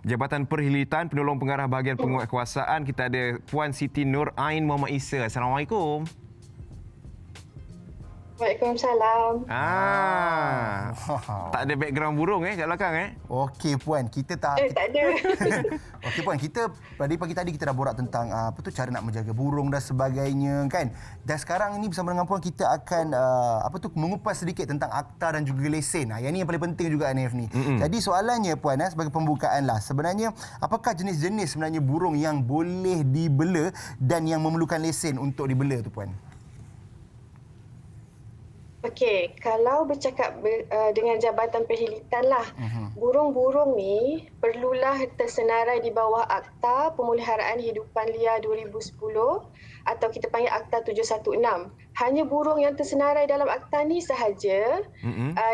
Jabatan Perkhidmatan Penolong Pengarah Bahagian Penguatkuasaan, kita ada Puan Siti Nur Ain Muhammad Isa. Assalamualaikum. Waalaikumsalam. Tak ada background burung kat belakang Okey puan, kita tak ada. Okey puan, kita dari pagi tadi kita dah borak tentang cara nak menjaga burung dan sebagainya kan. Dan sekarang ini bersama dengan puan kita akan mengupas sedikit tentang akta dan juga lesen. Yang ni yang paling penting juga Anif ni. Jadi soalannya puan sebagai pembukaan lah, sebenarnya apakah jenis-jenis sebenarnya burung yang boleh dibela dan yang memerlukan lesen untuk dibela tu puan? Okey, kalau bercakap dengan Jabatan Perkhidmatan lah, burung-burung ni perlulah tersenarai di bawah Akta Pemeliharaan Hidupan Liar 2010 atau kita panggil Akta 716. Hanya burung yang tersenarai dalam akta ni sahaja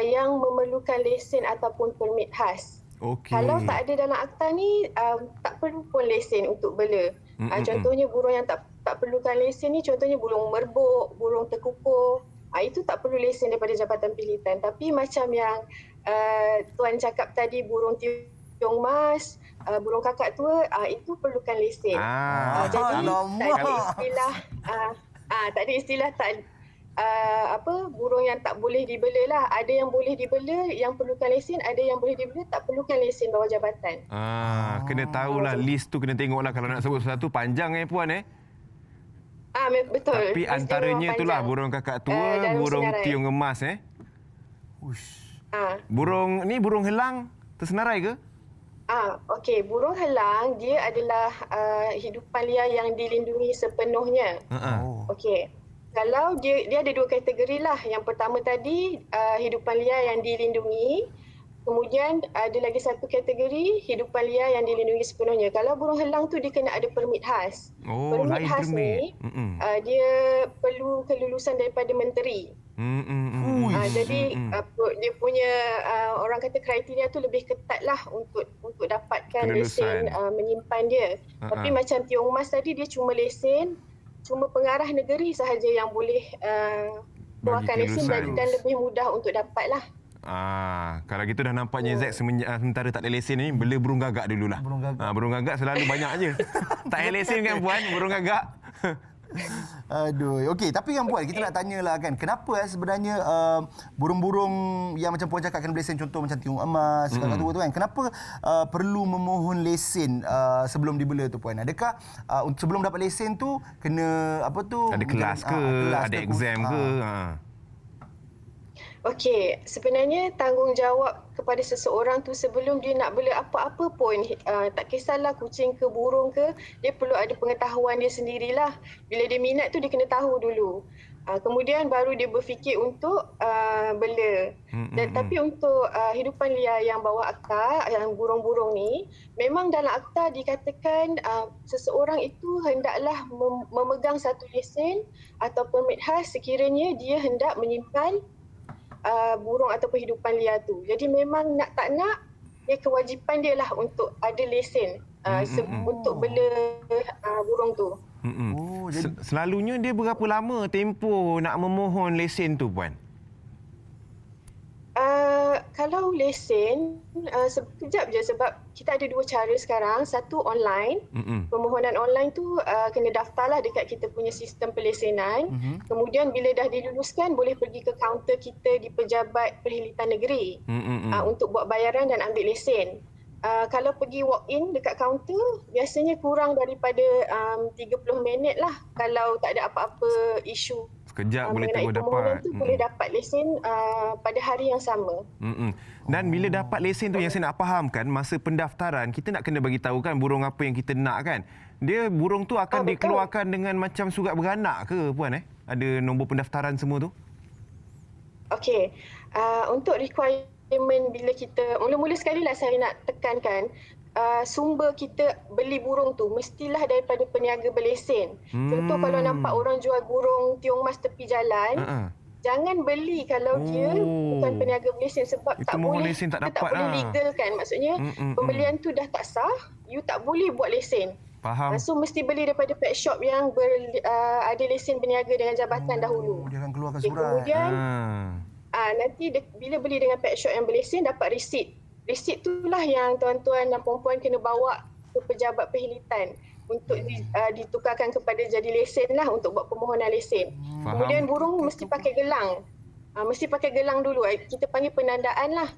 yang memerlukan lesen ataupun permit khas. Okay. Kalau tak ada dalam akta ni, tak perlu pun lesen untuk bela. Contohnya burung yang tak perlukan lesen ni, contohnya burung merbuk, burung tekukur. Itu tak perlu lesen daripada Jabatan Perkhidmatan. Tapi macam yang Tuan cakap tadi, burung tiung emas, burung kakak tua, itu perlukan lesen. Jadi tak ada istilah burung yang tak boleh dibela lah. Ada yang boleh dibela yang perlukan lesen, ada yang boleh dibela tak perlukan lesen bawah jabatan. Kena tahulah list tu, kena tengoklah kalau nak sebut sesuatu panjang puan Betul. Tapi antaranya itulah burung kakak tua, burung tiung emas Burung ni burung helang tersenarai ke? Okey, burung helang dia adalah hidupan liar yang dilindungi sepenuhnya. Okey. Kalau dia ada 2 kategori lah. Yang pertama tadi hidupan liar yang dilindungi. Kemudian ada lagi satu kategori hidupan liar yang dilindungi sepenuhnya. Kalau burung helang tu dia kena ada permit khas. Permit khas ni dia perlu kelulusan daripada menteri. Jadi dia punya orang kata kriteria tu lebih ketat lah untuk dapatkan lesen menyimpan dia. Tapi macam tiung emas tadi dia cuma lesen, cuma pengarah negeri sahaja yang boleh keluarkan lesen dan lebih mudah untuk dapat lah. Kalau gitu dah nampaknya Zack sementara tak ada lesen ni bela burung gagak dululah. Burung gagak selalu banyak aje. Tak ada lesen kan puan, burung gagak. Aduh, okey, tapi kan puan kita nak tanyalah kan, kenapa sebenarnya burung-burung yang macam puan cakap kena lesen, contoh macam tiung emas, kakak tua tu kan, kenapa perlu memohon lesen sebelum dibela tu puan? Adakah sebelum dapat lesen tu kena ada kelas ke, ada exam ke? Okey, sebenarnya tanggungjawab kepada seseorang tu sebelum dia nak bela apa-apa pun, tak kisahlah kucing ke burung ke, dia perlu ada pengetahuan dia sendirilah. Bila dia minat tu dia kena tahu dulu. Kemudian baru dia berfikir untuk bela. Dan tapi untuk hidupan liar yang bawah akta, yang burung-burung ni, memang dalam akta dikatakan seseorang itu hendaklah memegang satu lesen atau permit khas sekiranya dia hendak menyimpan burung ataupun hidupan liar tu. Jadi memang nak tak nak, dia kewajipan dia lah untuk ada lesen untuk bela burung tu. Oh, jadi Selalunya dia berapa lama tempoh nak memohon lesen tu, Puan? Kalau lesen, sekejap je sebab kita ada dua cara sekarang. Satu online. Permohonan online tu kena daftarlah dekat kita punya sistem pelesenan. Kemudian bila dah diluluskan, boleh pergi ke kaunter kita di Pejabat Perkhidmatan Negeri untuk buat bayaran dan ambil lesen. Kalau pergi walk-in dekat kaunter, biasanya kurang daripada 30 minit lah kalau tak ada apa-apa isu. Sekejap boleh terus permohonan dapat. tu boleh dapat lesen pada hari yang sama. Dan bila dapat lesen tu, yang saya nak fahamkan, masa pendaftaran kita nak kena bagi tahu kan burung apa yang kita nak kan. Dia burung tu akan dikeluarkan dengan macam surat beranak ke, Puan? Ada nombor pendaftaran semua tu? Okey. Untuk requirement bila kita mula-mula sekali lah saya nak tekankan, sumber kita beli burung tu mestilah daripada peniaga berlesen. Contoh kalau nampak orang jual burung tiong mas tepi jalan, jangan beli kalau dia bukan peniaga berlesen sebab Itu tak mohon boleh, lesen tak kita tak dapat boleh lah. legal kan. Maksudnya pembelian tu dah tak sah, you tak boleh buat lesen. Faham. So mesti beli daripada pet shop yang ada lesen berniaga dengan jabatan dahulu. dia akan keluarkan Okay, surat. kemudian nanti bila beli dengan pet shop yang berlesen dapat resit. Resit itulah yang tuan-tuan dan puan-puan kena bawa ke Pejabat Perkhidmatan untuk ditukarkan kepada jadi lesen lah untuk buat permohonan lesen. Faham. Kemudian burung mesti pakai gelang. Mesti pakai gelang dulu. Kita panggil penandaan lah.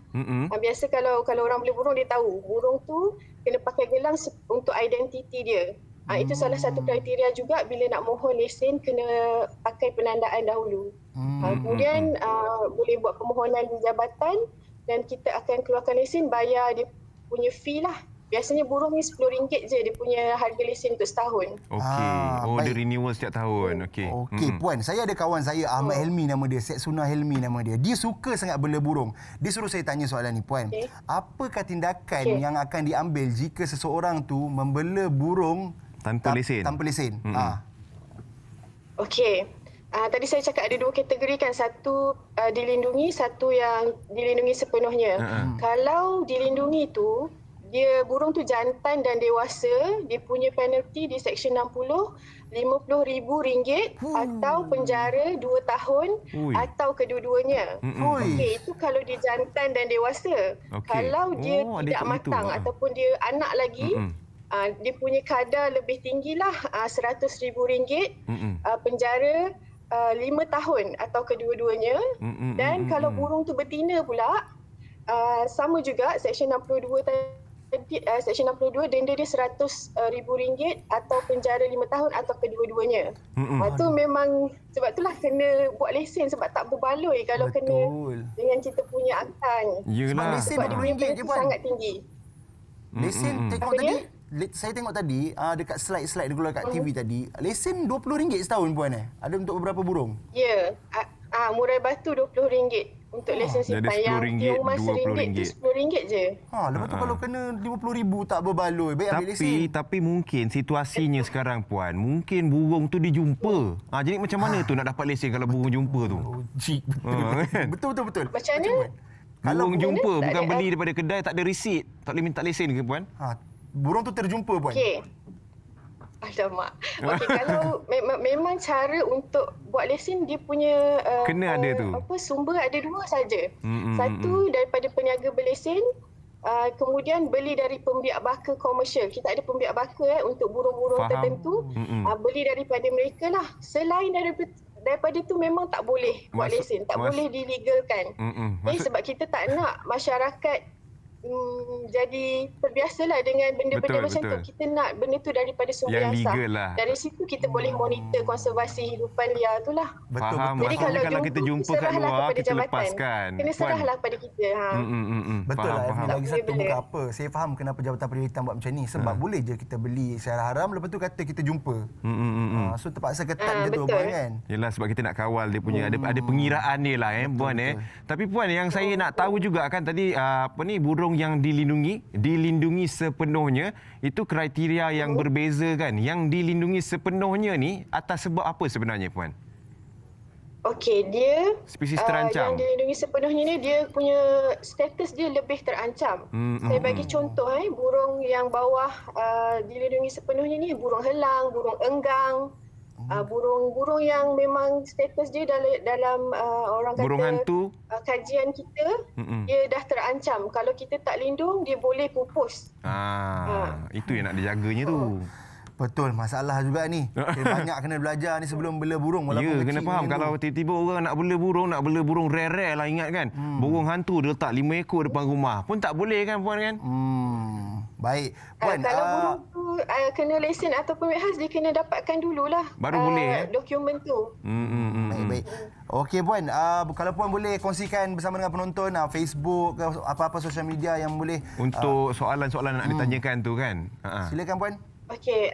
Biasa kalau orang beli burung dia tahu. Burung tu kena pakai gelang untuk identiti dia. Itu salah satu kriteria juga bila nak mohon lesen kena pakai penandaan dahulu. Kemudian boleh buat permohonan di jabatan dan kita akan keluarkan lesen, bayar dia punya fee lah. Biasanya burung ni RM10 je dia punya harga lesen untuk setahun. Okey. Dia baik. renewal setiap tahun. Okey. Okey, Puan. Saya ada kawan saya, Ahmad Helmi nama dia. Seksuna Helmi nama dia. Dia suka sangat bela burung. Dia suruh saya tanya soalan ni, Puan. Apakah tindakan yang akan diambil jika seseorang tu membela burung Tanpa lesen. Tanpa lesen. Okey. Tadi saya cakap ada dua kategori kan. Satu dilindungi, satu yang dilindungi sepenuhnya. Kalau dilindungi tu, dia burung tu jantan dan dewasa, dia punya penalti di Seksyen 60, RM50,000 atau penjara 2 tahun atau kedua-duanya. Okey, itu kalau dia jantan dan dewasa. Kalau dia tidak matang ataupun dia anak lagi, dia punya kadar lebih tinggilah RM100,000, penjara 5 tahun atau kedua-duanya. Dan kalau burung tu betina pula, sama juga Seksyen 62 tadi, Seksyen 62 denda dia RM100,000 atau penjara 5 tahun atau kedua-duanya. Itu memang sebab itulah kena buat lesen sebab tak berbaloi kalau kena dengan kita punya akta ni. Sebab lesen RM20 je, Puan. Sangat tinggi. Lesen tengok Apa tadi. dia? Saya tengok tadi dekat slide-slide dia keluar kat TV tadi. Lesen RM20 setahun, Puan. Ada untuk beberapa burung? Ya. Murai batu RM20 untuk lesen Jadi simpan. Yang RM10, tiung mas RM1 tu RM20. RM10 je. Lepas tu kalau kena RM50,000 tak berbaloi. Baik ambil lesen. Tapi mungkin situasinya sekarang, Puan, mungkin burung tu dijumpa. Jadi macam mana tu nak dapat lesen kalau burung jumpa tu? Logik. Betul. Macam mana? Burung jumpa, tak bukan ada- beli daripada kedai, tak ada resit. Tak boleh minta lesen ke, Puan? Burung tu terjumpa, Puan. Okey. Alamak. Okey, kalau memang cara untuk buat lesen dia punya Kena ada tu. Sumber ada dua saja. Satu daripada peniaga berlesen, kemudian beli dari pembiak baka komersial. Kita ada pembiak baka untuk burung-burung Faham. tertentu. Beli daripada mereka lah. Selain daripada tu memang tak boleh buat lesen, tak boleh dilegalkan. Sebab kita tak nak masyarakat jadi terbiasalah dengan benda-benda Betul, macam betul. tu. Kita nak benda tu daripada sumber Yang yang sah. legal lah. Dari situ kita boleh monitor konservasi hidupan liar tu lah. Betul, Faham. betul. Jadi Maksudnya kalau kita jumpa, jumpa kat serahlah luar, kepada kita jabatan. lepaskan. Kena serahlah pada kita. Betul Faham, lah, faham. Afni. Lagi Tak satu boleh bukan bela. apa. Saya faham kenapa Jabatan Pendidikan buat macam ni. Sebab boleh je kita beli secara haram, lepas tu kata kita jumpa. So terpaksa ketat macam tu betul. Puan kan. Yelah, sebab kita nak kawal dia punya ada pengiraan dia lah Puan Tapi Puan, yang saya nak tahu juga kan tadi burung yang dilindungi sepenuhnya itu kriteria yang berbeza kan. Yang dilindungi sepenuhnya ni atas sebab apa sebenarnya Puan? Okey, dia Spesies terancam. yang dilindungi sepenuhnya ni dia punya status dia lebih terancam. Saya bagi contoh burung yang bawah dilindungi sepenuhnya ni burung helang, burung enggang, burung-burung yang memang status dia dalam orang kata Burung hantu. Kajian kita dia dah terancam. Kalau kita tak lindung dia boleh pupus. Itu yang nak dijaganya tu. Betul, masalah juga ni. Banyak kena belajar ni sebelum bela burung. Ya, walaupun kena kecil faham. ni Kalau dulu. tiba-tiba orang nak bela burung rare-rare lah, ingat kan. Burung hantu dia letak 5 ekor depan rumah. Pun tak boleh kan Puan kan? Baik. Puan, Kalau burung tu kena lesen ataupun warehouse dia kena dapatkan dululah. Baru boleh, dokumen tu. Baik. Okey Puan, kalau Puan boleh kongsikan bersama dengan penonton Facebook ke apa-apa sosial media yang boleh Untuk soalan-soalan nak ditanyakan tu kan. silakan Puan. Okey.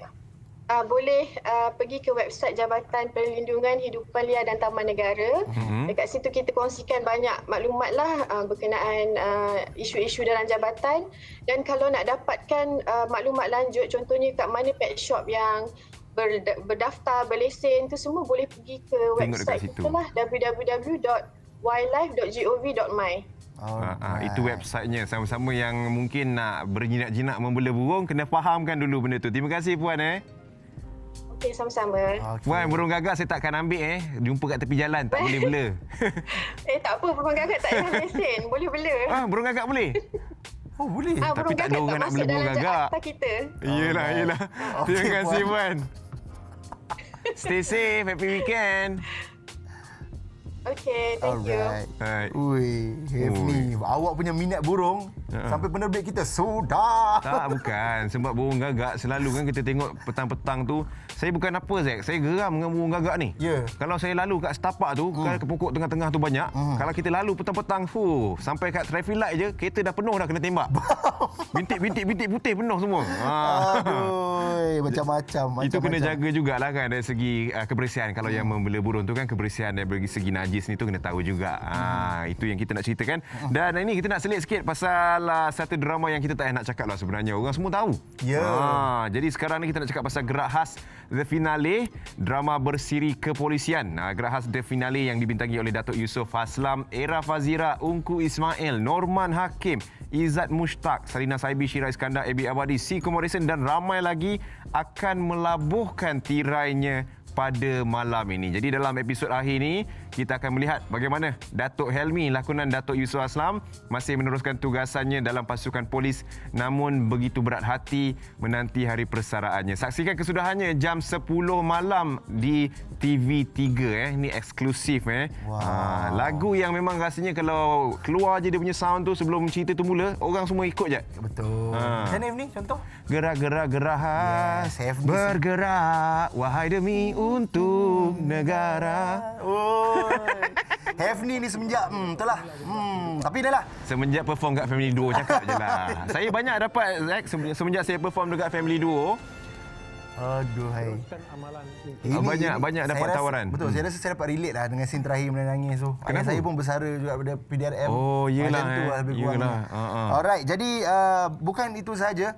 Boleh pergi ke website Jabatan Perlindungan Hidupan Liar dan Taman Negara. Dekat situ kita kongsikan banyak maklumat lah berkenaan isu-isu dalam jabatan. Dan kalau nak dapatkan maklumat lanjut, contohnya kat mana pet shop yang berdaftar, berlesen, tu semua boleh pergi ke Tengok dekat website situ. kita lah, www.wildlife.gov.my. Itu websitenya. Sama-sama yang mungkin nak berjinak-jinak membela burung, kena fahamkan dulu benda tu. Terima kasih Puan Okey, sama-sama. Puan, burung gagak saya takkan ambil jumpa kat tepi jalan, tak boleh bela. Tak apa, burung gagak tak payah lesen. Boleh bela. Burung gagak boleh? Oh, boleh. Tapi tak ada orang nak bela burung gagak. Kita. Yelah. Terima Okey, kasih Puan. Puan. Stay safe, happy weekend. Okey, thank you. Alright. Ui, Hefni, awak punya minat burung sampai penerbit kita sudah. Tak, bukan. Sebab burung gagak selalu kan kita tengok petang-petang tu. Saya bukan apa, Zack. Saya geram dengan burung gagak ni. Ya. Kalau saya lalu kat setapak tu, kan ke pokok tengah-tengah tu banyak. Kalau kita lalu petang-petang, sampai kat traffic light je, kereta dah penuh dah kena tembak. Bintik-bintik putih penuh semua. Aduh, macam-macam. Itu kena jaga jugalah kan dari segi kebersihan. Kalau yang membela burung tu kan kebersihan dari segi najis ni tu kena tahu juga. Itu yang kita nak ceritakan. Dan ini kita nak selit sikit pasal satu drama yang kita tak payah nak cakap lah sebenarnya. Orang semua tahu. Ya. Jadi sekarang ni kita nak cakap pasal Gerak Khas The Finale, drama bersiri kepolisian. Gerak Khas The Finale yang dibintangi oleh Datuk Yusof Haslam, Era Fazira, Ungku Ismail, Norman Hakim, Izzat Mushtaq, Salina Saibi, Syira Iskandar, Ebi Abadi, C. Morrison dan ramai lagi akan melabuhkan tirainya pada malam ini. Jadi dalam episod akhir ini kita akan melihat bagaimana Datuk Helmi, lakonan Datuk Yusof Haslam, masih meneruskan tugasannya dalam pasukan polis namun begitu berat hati menanti hari persaraannya. Saksikan kesudahannya jam 10 malam di TV3 Ini eksklusif lagu yang memang rasanya kalau keluar je dia punya sound tu sebelum cerita tu mula, orang semua ikut je. Betul. Macam mana ni contoh? Gerak-gerak Khas, Yes, bergerak wahai demi untuk negara. Hefni ni semenjak itulah. Tapi dah lah. Semenjak perform kat Family Duo, cakap je lah. Saya banyak dapat, Zack, semenjak saya perform dekat Family Duo. Aduhai. Banyak dapat tawaran. Betul, saya rasa saya dapat relate lah dengan scene terakhir menangis tu. Ayah saya pun bersara juga pada PDRM. Oh, yelah. Macam tu lah lebih kurang. Alright, jadi bukan itu sahaja.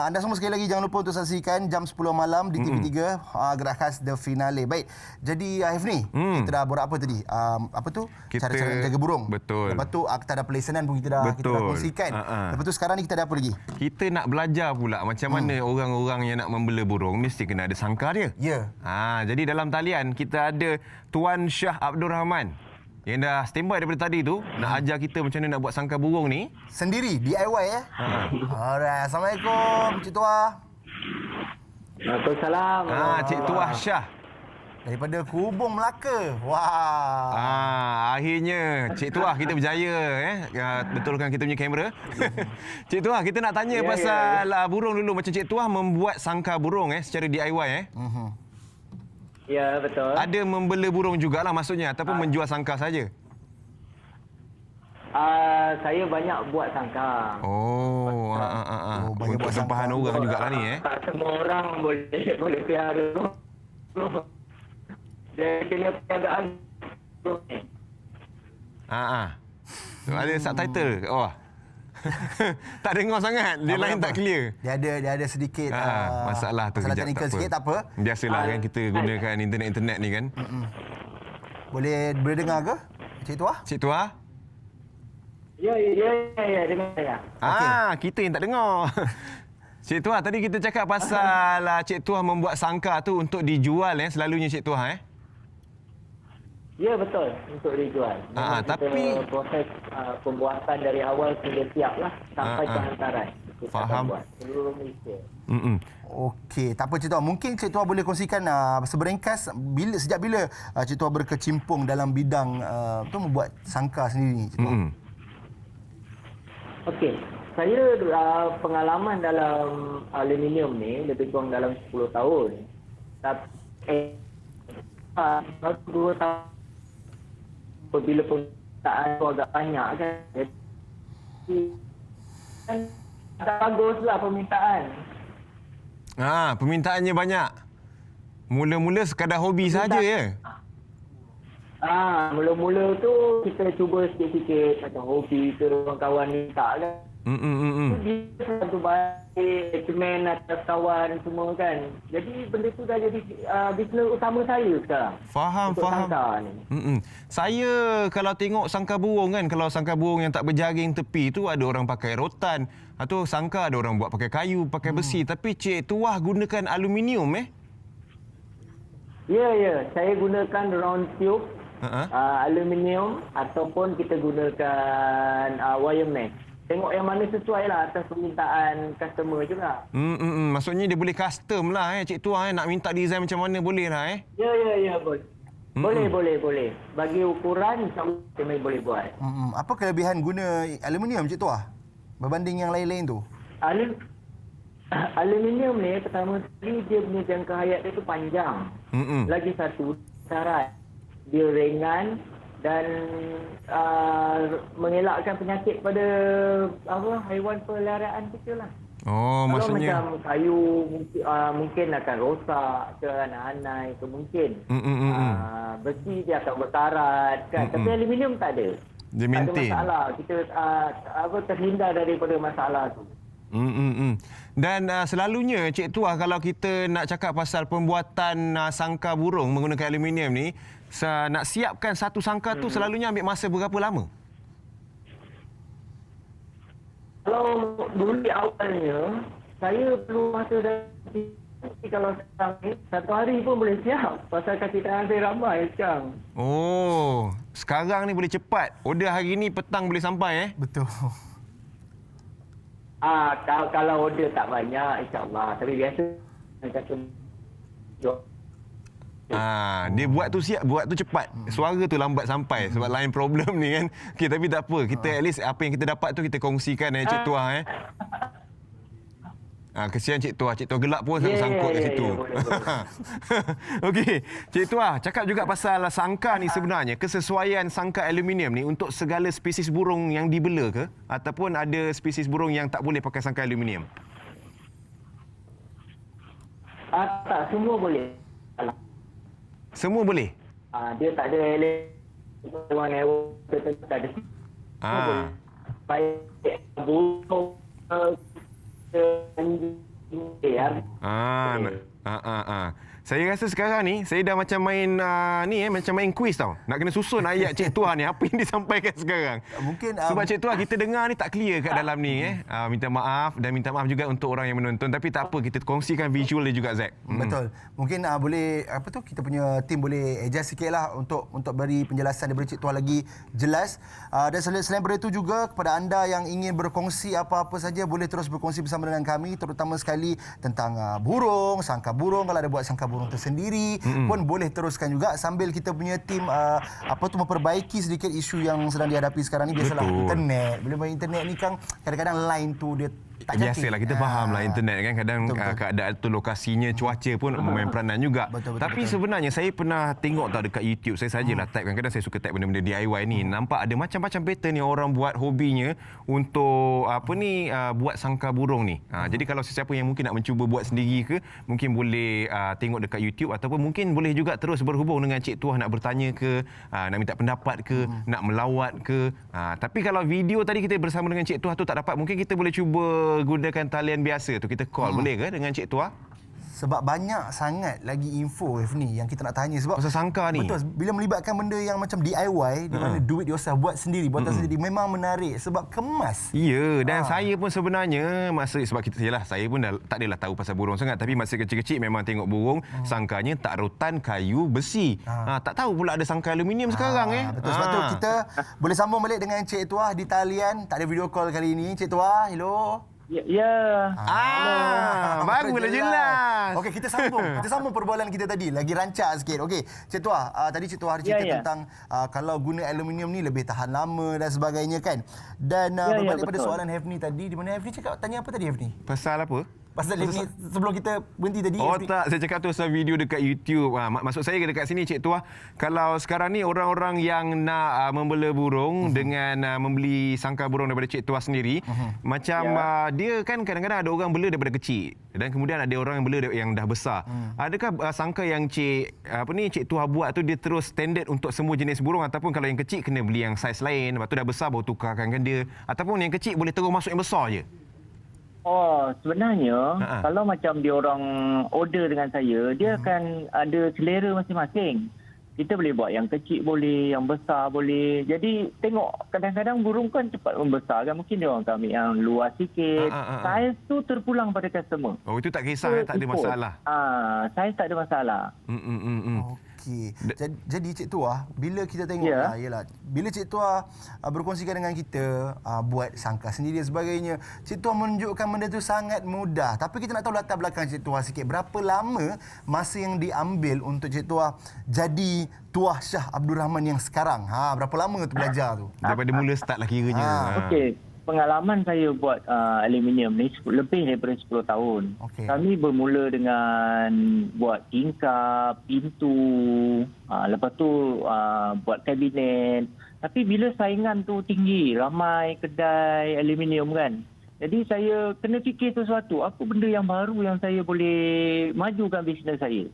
Anda semua sekali lagi jangan lupa untuk saksikan jam 10 malam di TV3 Gerak Khas The Finale. Baik, jadi Hefni, kita dah borak apa tadi? Apa tu? Cara-cara menjaga burung. Betul. Lepas tu kita dah pelesenan pun kita dah kongsikan. Lepas tu sekarang ni kita ada apa lagi? Kita nak belajar pula macam mana orang-orang yang nak membela burung mesti kena ada sangkar dia. Ya. Jadi dalam talian kita ada Tuan Shah Abdul Rahman yang dah standby daripada tadi tu nak ajar kita macam mana nak buat sangkar burung ni. Sendiri, DIY ya? Alright, Assalamualaikum Cik Tuah. Waalaikumsalam. Cik Tuah Shah. Daripada Kubung Melaka. Wah. Akhirnya Cik Tuah kita berjaya betulkan kita punya kamera. Cik Tuah, kita nak tanya pasal burung dulu. Macam Cik Tuah membuat sangkar burung secara DIY Ya, betul. Ada membela burung jugalah maksudnya ataupun menjual sangkar saja. Saya banyak buat sangkar. Oh, banyak untuk buat tempahan sangkar. orang jugalah ni Tak semua orang boleh pelihara. Dia kena penjagaan. Ada subtitle kat bawah. Tak dengar sangat. Dia lain tak clear. Dia ada sedikit masalah tu masalah kejap, teknikal tak apa. sikit, tak apa. Biasalah kan kita gunakan internet ni kan. Boleh dengar ke Cik Tuah? Cik Tuah? Ya, dengar saya. Kita yang tak dengar. Cik Tuah, tadi kita cakap pasal Cik Tuah membuat sangkar tu untuk dijual selalunya Cik Tuah Ya, betul. Untuk dijual. Tapi proses pembuatan dari awal sudah siap lah sampai ke hantaran. Kita Faham. akan buat seluruh Malaysia. Okey, tak apa Cik Tuah. Mungkin Cik Tuah boleh kongsikan seberengkas sejak bila Cik Tuah berkecimpung dalam bidang membuat sangkar sendiri Cik Tuah. Okey. Saya pengalaman dalam aluminium ni lebih kurang dalam 10 tahun. Tapi 2 tahun apabila permintaan tu agak banyak kan. Jadi kan tak baguslah permintaan. Permintaannya banyak. Mula-mula sekadar hobi saja Mula-mula tu kita cuba sikit-sikit macam hobi ke kawan-kawan minta kan. Dia satu baik, cemen atas kawan semua kan. Jadi benda tu dah jadi bisnes utama saya sekarang. Faham. Sangkar ni. Saya kalau tengok sangkar burung kan, kalau sangkar burung yang tak berjaring tepi tu ada orang pakai rotan atau sangkar ada orang buat pakai kayu, pakai besi. Tapi Cik Tuah gunakan aluminium Ya. Saya gunakan round tube, aluminium ataupun kita gunakan wire mesh. Tengok yang mana sesuai lah atas permintaan customer juga. Maksudnya dia boleh custom lah Cik Tuah nak minta design macam mana boleh lah Ya, boleh. Boleh. Bagi ukuran insya-Allah kami boleh buat. Apa kelebihan guna aluminium Cik Tuah berbanding yang lain-lain tu? Aluminium ni pertama sekali dia punya jangka hayat dia tu panjang. Lagi satu syarat dia ringan dan mengelakkan penyakit pada haiwan peliharaan kita lah. Oh, kalau maksudnya macam kayu mungkin akan rosak ke anak-anak itu mungkin. Besi dia akan berkarat kan. Tapi aluminium tak ada. Dia Tak maintain. ada masalah. Kita terhindar daripada masalah tu. Dan selalunya Cik Tuah kalau kita nak cakap pasal pembuatan sangkar burung menggunakan aluminium ni, nak siapkan satu sangkar tu selalunya ambil masa berapa lama? Kalau dulu awalnya, saya perlu masa dari kalau sekarang ni, 1 hari pun boleh siap. Pasal kaki tangan saya ramai sekarang. Oh, sekarang ni boleh cepat. Order hari ni petang boleh sampai Betul. Kalau order tak banyak, insyaAllah. Tapi biasa, kata dia buat tu cepat. Suara tu lambat sampai sebab lain problem ni kan. Okey, tapi tak apa. Kita at least apa yang kita dapat tu kita kongsikan Cik Tuah kesian Cik Tuah. Cik Tuah gelap pun sangkut kat situ. Okey, Cik Tuah cakap juga pasal sangkar ni sebenarnya kesesuaian sangkar aluminium ni untuk segala spesies burung yang dibela ke ataupun ada spesies burung yang tak boleh pakai sangkar aluminium? Tak, semua boleh. Semua boleh? Dia tak ada hewan-hewan tertentu, tak ada. Semua boleh. Baik burung Saya rasa sekarang ni saya dah macam main macam main quiz tau. Nak kena susun ayat Cik Tuah ni apa yang disampaikan sekarang. Mungkin sebab Cik Tuah kita dengar ni tak clear kat dalam ni minta maaf dan minta maaf juga untuk orang yang menonton, tapi tak apa, kita kongsikan visual dia juga Zack. Betul. Mungkin boleh kita punya tim boleh adjust sikitlah untuk beri penjelasan daripada Cik Tuah lagi jelas. Dan selain daripada itu juga kepada anda yang ingin berkongsi apa-apa saja boleh terus berkongsi bersama dengan kami, terutama sekali tentang burung, sangkar burung. Kalau ada buat sangkar burung burung tersendiri pun boleh teruskan juga sambil kita punya tim memperbaiki sedikit isu yang sedang dihadapi sekarang ni. Biasalah internet. Bila main internet ni kan kadang-kadang line tu dia tak cantik. Biasalah, kita faham lah internet kan kadang keadaan tu, lokasinya, cuaca pun memain peranan juga. Tapi sebenarnya saya pernah tengok tak dekat YouTube, saya sajalah type, kadang-kadang saya suka type benda-benda DIY ni. Nampak ada macam-macam pattern yang orang buat hobinya untuk buat sangkar burung ni. Jadi kalau sesiapa yang mungkin nak mencuba buat sendiri ke, mungkin boleh tengok dekat YouTube, ataupun mungkin boleh juga terus berhubung dengan Cik Tuah nak bertanya ke, nak minta pendapat ke, nak melawat ke. Tapi kalau video tadi kita bersama dengan Cik Tuah tu tak dapat, mungkin kita boleh cuba gunakan talian biasa tu, kita call boleh ke dengan Cik Tuah? Sebab banyak sangat lagi info ni yang kita nak tanya. Sebab pasal sangkar ni. Betul. Bila melibatkan benda yang macam DIY, di mana duit yourself, buat sendiri, buatan sendiri, memang menarik sebab kemas. Ya, dan saya pun sebenarnya sebab saya pun dah tak adalah tahu pasal burung sangat, tapi masa kecil-kecil memang tengok burung sangkarnya tak rotan, kayu, besi. Tak tahu pula ada sangkar aluminium sekarang Betul. Sebab tu kita boleh sambung balik dengan Cik Tuah di talian. Tak ada video call kali ini. Cik Tuah, hello. Ya. Bagulah jelas. Okey, kita sambung perbualan kita tadi. Lagi rancak sikit. Okey, Cik Tuah, tadi Cik Tuah cerita tentang kalau guna aluminium ni lebih tahan lama dan sebagainya kan. Dan berbalik pada soalan Hefni tadi, di mana Hefni cakap, tanya apa tadi Hefni? Pasal apa? Pasal Hefni sebelum kita berhenti tadi. Oh tak, saya cakap tu pasal video dekat YouTube. Maksud saya dekat sini Cik Tuah, kalau sekarang ni orang-orang yang nak membela burung dengan membeli sangkar burung daripada Cik Tuah sendiri, macam dia kan kadang-kadang ada orang bela daripada kecil dan kemudian ada orang yang bela yang dah besar. Adakah sangkar yang Cik Tuah buat tu dia terus standard untuk semua jenis burung, ataupun kalau yang kecil kena beli yang saiz lain, lepas tu dah besar baru tukarkan kan dia, ataupun yang kecil boleh terus masuk yang besar je? Oh, sebenarnya kalau macam dia orang order dengan saya, dia akan ada selera masing-masing. Kita boleh buat yang kecil boleh, yang besar boleh. Jadi tengok, kadang-kadang burung kan cepat membesar kan. Mungkin dia orang ambil yang luas sikit. Saiz tu terpulang pada customer. Oh, itu tak kisah, tak ada masalah. Saiz tak ada masalah. Okey. Jadi Cik Tuah, bila kita tengok bila Cik Tuah berkongsikan dengan kita buat sangkar sendiri dan sebagainya, Cik Tuah menunjukkan benda tu sangat mudah. Tapi kita nak tahu latar belakang Cik Tuah sikit. Berapa lama masa yang diambil untuk Cik Tuah jadi Tuah Shah Abdul Rahman yang sekarang? Berapa lama tu belajar tu? Daripada mula start lah kiranya. Okey. Pengalaman saya buat aluminium ni lebih daripada 10 tahun. Kami bermula dengan buat tingkap, pintu, lepas tu buat kabinet. Tapi bila saingan tu tinggi, ramai kedai aluminium kan. Jadi saya kena fikir sesuatu, apa benda yang baru yang saya boleh majukan bisnes saya.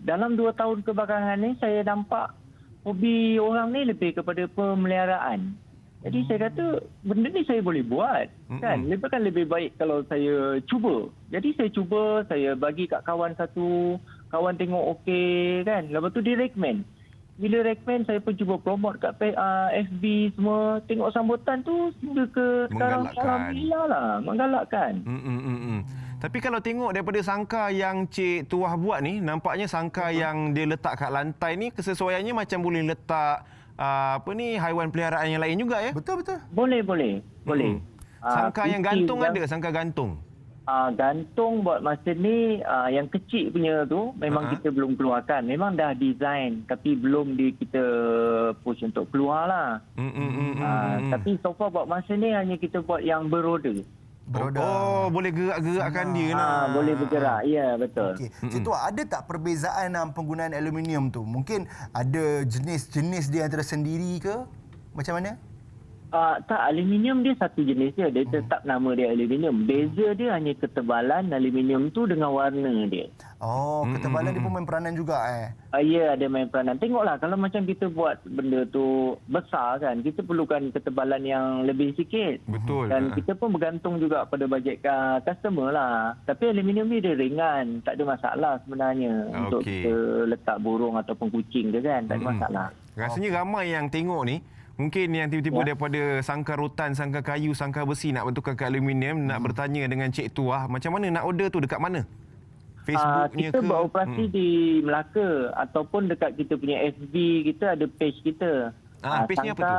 Dalam 2 tahun kebelakangan ni saya nampak hobi orang ni lebih kepada pemeliharaan. Jadi saya kata benda ni saya boleh buat kan. Lebih baik kalau saya cuba. Jadi saya cuba, saya bagi kat kawan satu, kawan tengok okey kan. Lepas tu dia recommend. Bila recommend saya pun cuba promote kat FB semua. Tengok sambutan tu hingga ke sekarang, alhamdulillah lah, menggalakkan. Tapi kalau tengok daripada sangkar yang Cik Tuah buat ni, nampaknya sangkar yang dia letak kat lantai ni kesesuaiannya macam boleh letak haiwan peliharaan yang lain juga ya? Betul. Boleh. Sangkar yang gantung ada, sangkar gantung? Gantung buat masa ni yang kecil punya tu memang kita belum keluarkan. Memang dah design tapi belum kita push untuk keluar lah. Tapi so far buat masa ni hanya kita buat yang beroda. Boleh gerak-gerakkan dia lah. Boleh bergerak, ya betul. Okey. Cik Tuah, ada tak perbezaan penggunaan aluminium tu? Mungkin ada jenis-jenis dia yang tersendiri ke? Macam mana? Tak, aluminium dia satu jenis dia. Dia tetap nama dia aluminium. Beza dia hanya ketebalan aluminium tu dengan warna dia. Oh, ketebalan dia pun main peranan juga Ya, ada main peranan. Tengoklah kalau macam kita buat benda tu besar kan, kita perlukan ketebalan yang lebih sikit. Betul. Dan kita pun bergantung juga pada bajet customer lah. Tapi aluminium ni dia ringan, tak ada masalah sebenarnya untuk kita letak burung ataupun kucing dia kan, tak ada masalah. Rasanya ramai yang tengok ni, mungkin yang tiba-tiba daripada sangkar rotan, sangkar kayu, sangkar besi nak bertukar ke aluminium, nak bertanya dengan Cik Tuah, macam mana nak order tu, dekat mana? Facebooknya kita beroperasi di Melaka ataupun dekat kita punya FB kita ada page kita. Page ni apa tu?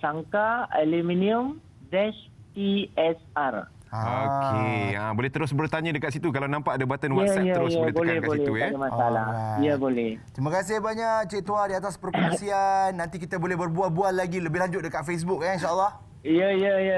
Sangkar Aluminium -TSR. Okey. Boleh terus bertanya dekat situ. Kalau nampak ada button WhatsApp, terus boleh tekan kat situ. Tak ada masalah. Ya, boleh. Terima kasih banyak Cik Tua di atas perkongsian. Nanti kita boleh berbual-bual lagi lebih lanjut dekat Facebook insya-Allah. Ya.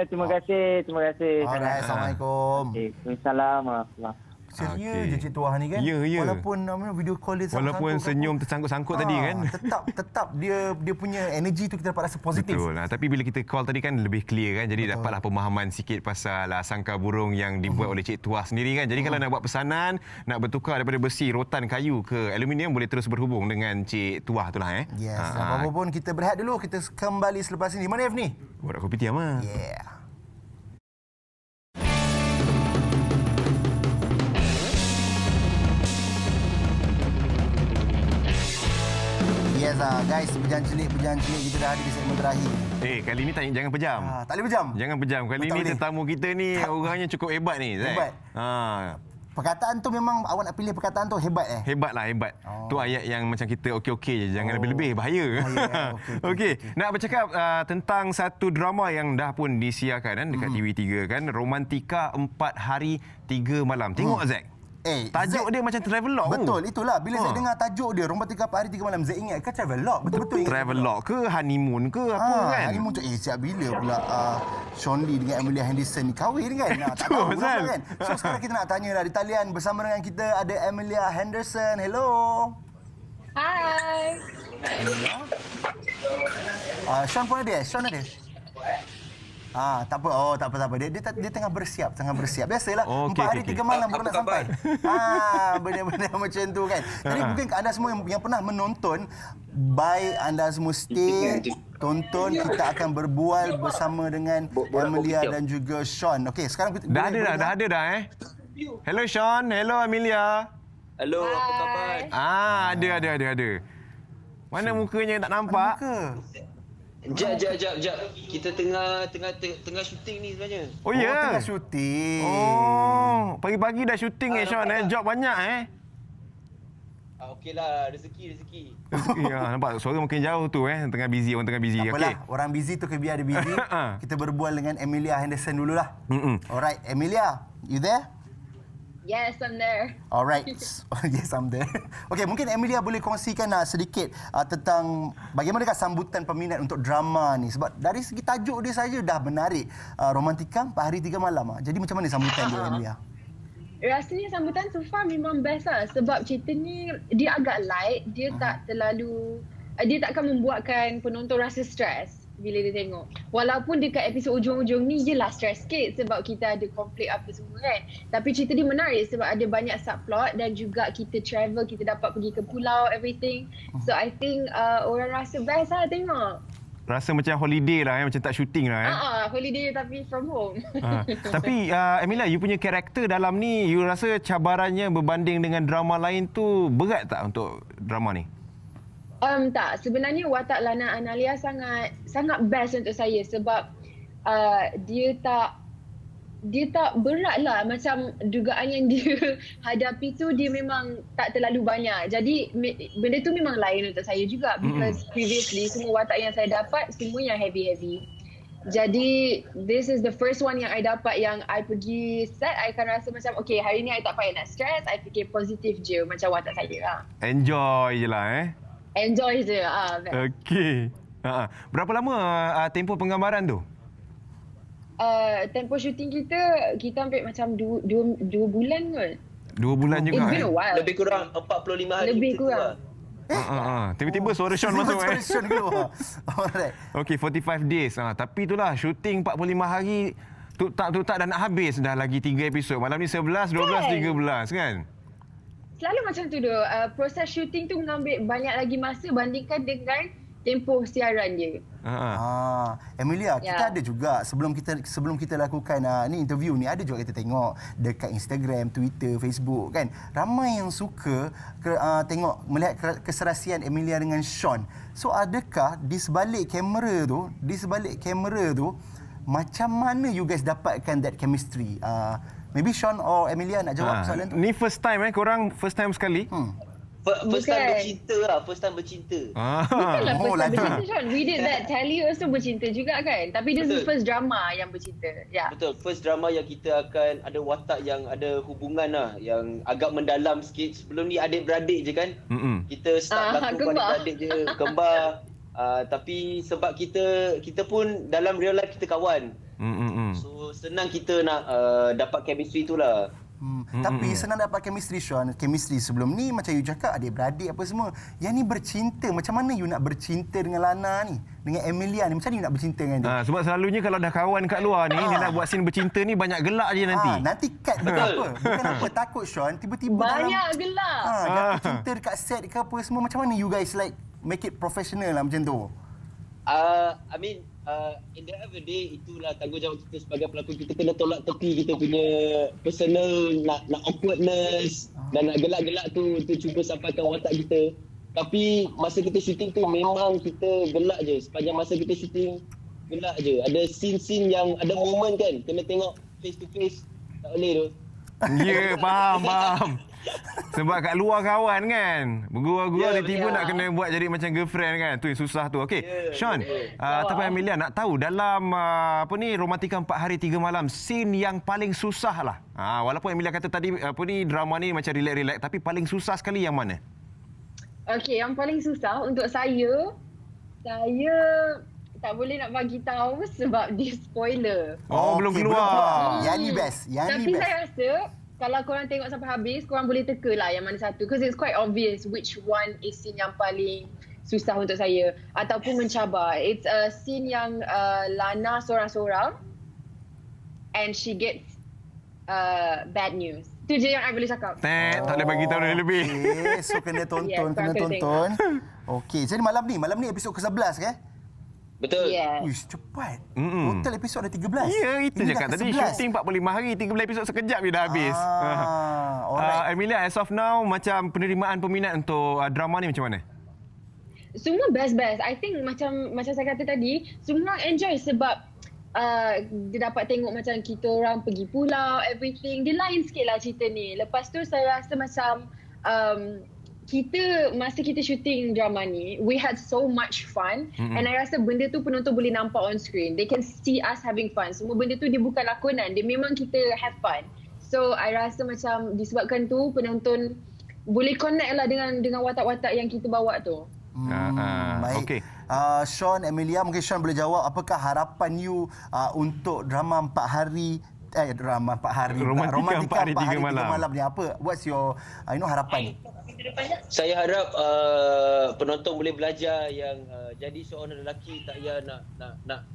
Terima kasih. Alright, Assalamualaikum. Waalaikumsalam warahmatullahi. Ceria je Cik Tuah ni kan. Ya. Walaupun video call dia Walaupun senyum tersangkut-sangkut tadi kan. Tetap dia punya energi tu kita dapat rasa positif. Betul. Tapi bila kita call tadi kan lebih clear kan. Jadi dapatlah pemahaman sikit pasal sangkar burung yang dibuat oleh Cik Tuah sendiri kan. Jadi kalau nak buat pesanan, nak bertukar daripada besi, rotan, kayu ke aluminium, boleh terus berhubung dengan Cik Tuah tu lah. Yes. Apa pun kita berehat dulu. Kita kembali selepas ini. Mana F ni? Borak kopi tiam lah. Yeah. Yes guys, berjanji kita dah ada di segmen terakhir. Kali ni jangan pejam. Tak boleh pejam. Jangan pejam. Kali ni tetamu kita ni orangnya cukup hebat ni, Zai. Hebat. Perkataan tu memang awak nak pilih perkataan tu hebat Hebat. Tu ayat yang macam kita okey-okey je. Jangan lebih-lebih, bahaya. Okey. Nak bercakap tentang satu drama yang dah pun disiarkan kan dekat TV3 kan. Romantika 4 hari 3 malam. Tengok Zack. Tajuk dia macam travelog. Betul, itulah. Bila saya dengar tajuk dia, Romantika 4 hari 3 malam, saya ingat ke travelog? Betul-betul ingat. Travelog ke honeymoon ke apa kan? Honeymoon tu, siap bila pula Sean Lee dengan Amelia Henderson ni kahwin kan? Tak tahu kan? So sekarang kita nak tanya lah di talian bersama dengan kita ada Amelia Henderson. Hello. Hai. Sean pun ada? Sean ada? Tak apa. Tak apa. Dia tengah bersiap. Biasalah 4 hari 3 malam baru nak sampai. Benda-benda macam tu kan. Jadi mungkin anda semua yang pernah menonton, baik anda semua stay tonton, kita akan berbual bersama dengan Amelia dan juga Sean. Okey, sekarang kita dah ada dah. Hello Sean, hello Amelia. Hello, apa khabar? Ada. Mana mukanya tak nampak? Jap. Kita tengah syuting ni sebenarnya. Oh ya. Tengah syuting. Pagi-pagi dah syuting Sean Job banyak Okeylah, rezeki. Nampak suara makin jauh tu Orang tengah busy. Okey. Orang busy tu biar dia busy. Kita berbual dengan Amelia Henderson dululah. Alright, Amelia, you there? Yes, I'm there. Alright. Yes, I'm there. Okey, mungkin Amelia boleh kongsikan sedikit tentang bagaimanakah sambutan peminat untuk drama ni. Sebab dari segi tajuk dia saja dah menarik. Romantika 4 hari 3 malam. Jadi macam mana sambutan dia, Amelia? Rasanya sambutan so far memang best lah. Sebab cerita ni dia agak light. Dia tak terlalu... dia takkan membuatkan penonton rasa stres bila dia tengok. Walaupun dekat episod ujung-ujung ni je lah stress sikit sebab kita ada konflik apa semua kan. Tapi cerita dia menarik sebab ada banyak subplot dan juga kita travel, kita dapat pergi ke pulau, everything. So I think orang rasa best lah tengok. Rasa macam holiday lah macam tak syuting lah holiday tapi from home. Tapi Amelia, you punya karakter dalam ni, you rasa cabarannya berbanding dengan drama lain tu berat tak untuk drama ni? Tak, sebenarnya watak Lana Analia sangat best untuk saya sebab dia tak berat lah, macam dugaan yang dia hadapi tu dia memang tak terlalu banyak. Jadi benda tu memang lain untuk saya juga because previously semua watak yang saya dapat semua yang heavy. Jadi this is the first one yang I dapat yang I pergi set, I akan rasa macam okay, hari ni I tak payah nak stress, I fikir positif je macam watak saya lah. Enjoy je lah Enjoy je. Okey. Berapa lama tempoh penggambaran tu? Tempoh syuting kita ambil macam 2 bulan kot. 2 bulan juga. It's been a while. Lebih kurang 45 hari. Lebih kurang. Tiba-tiba suara Sean masuk. Suara Sean keluar. Alright. Okey, 45 days. Tapi itulah syuting 45 hari tak dah nak habis dah lagi 3 episod. Malam ni 11, 12, 13 kan? Selalu macam tu tu. Proses syuting tu mengambil banyak lagi masa bandingkan dengan tempoh siaran dia. Amelia, kita ada juga sebelum kita lakukan ni interview ni, ada juga kita tengok dekat Instagram, Twitter, Facebook kan. Ramai yang suka melihat keserasian Amelia dengan Sean. So adakah di sebalik kamera tu macam mana you guys dapatkan that chemistry? Maybe Sean or Amelia nak jawab soalan tu. Ni first time korang first time sekali? First time bercinta lah. First time bercinta. Bukanlah first time lagi. bercinta, Sean. We did that. Tally also bercinta juga kan? Tapi this is Betul. first drama yang bercinta. Ya. Betul. First drama yang kita akan ada watak yang ada hubungan lah. Yang agak mendalam sikit. Sebelum ni adik-beradik je kan. Kita start berlakon kembar. adik-beradik je. Kembar. Tapi sebab kita pun dalam real life kita kawan. So senang kita nak dapat chemistry tu lah. Tapi senang dapat chemistry, Sean. Chemistry sebelum ni macam you cakap adik-beradik apa semua. Yang ni bercinta. Macam mana you nak bercinta dengan Lana ni? Dengan Emilia ni. Macam mana you nak bercinta dengan dia? Sebab selalunya kalau dah kawan kat luar ni, dia nak buat scene bercinta ni banyak gelak je nanti. Nanti cut apa? Bukan apa. Takut, Sean. Tiba-tiba Banyak gelak. jatuh cinta dekat set ke apa semua. Macam mana you guys like make it professional lah macam tu? I mean, in the end of the day, itulah tanggungjawab kita sebagai pelakon. Kita kena tolak tepi kita punya personal, nak awkwardness dan nak gelak-gelak tu untuk cuba sampaikan watak kita. Tapi masa kita syuting tu memang kita gelak je. Sepanjang masa kita syuting, gelak je. Ada scene-scene yang ada moment kan, kena tengok face to face. Tak boleh tu. Ya, faham. Sebab kat luar kawan kan. Bergurau-gurau tiba-tiba nak kena buat jadi macam girlfriend kan. Tu yang susah tu. Okey, Sean ataupun Emilia nak tahu dalam Romantika 4 Hari 3 Malam, scene yang paling susah lah. Walaupun Emilia kata tadi drama ni macam relax-relax, tapi paling susah sekali yang mana? Okey, yang paling susah untuk saya tak boleh nak bagi tahu sebab dia spoiler. Belum keluar. Yang ni best. Tapi saya rasa kalau korang tengok sampai habis, korang boleh teka lah yang mana satu. Because it's quite obvious which one is scene yang paling susah untuk saya. Ataupun mencabar. It's a scene yang Lana sorang-sorang and she gets bad news. Itu je yang I boleh cakap. Tak boleh bagi tahu lebih. Okay, so kena tonton, kena tonton. Okey, jadi malam ni episod ke-11 ke? Betul. Yes. Uish, cepat. Total episod ada 13. Ya, itu Ini cakap dah tadi. ke-11. Shooting 45 hari, 13 episod sekejap je dah habis. Alright. Emilia, as of now, macam penerimaan peminat untuk drama ni macam mana? Semua best-best. I think macam saya kata tadi, semua enjoy sebab dia dapat tengok macam kita orang pergi pulau, everything. Dia lain sikit lah cerita ni. Lepas tu saya rasa macam masa kita shooting drama ni, we had so much fun. And I rasa benda tu penonton boleh nampak on screen. They can see us having fun. Semua benda tu dia bukan lakonan. Dia memang kita have fun. So I rasa macam disebabkan tu penonton boleh connect lah dengan watak-watak yang kita bawa tu. Baik. Okey. Sean, Emilia, mungkin Sean boleh jawab apakah harapan you untuk drama 4 hari Romantika 4 hari 3 malam ni? Apa? What's your harapan? Saya harap penonton boleh belajar yang jadi seorang lelaki tak payah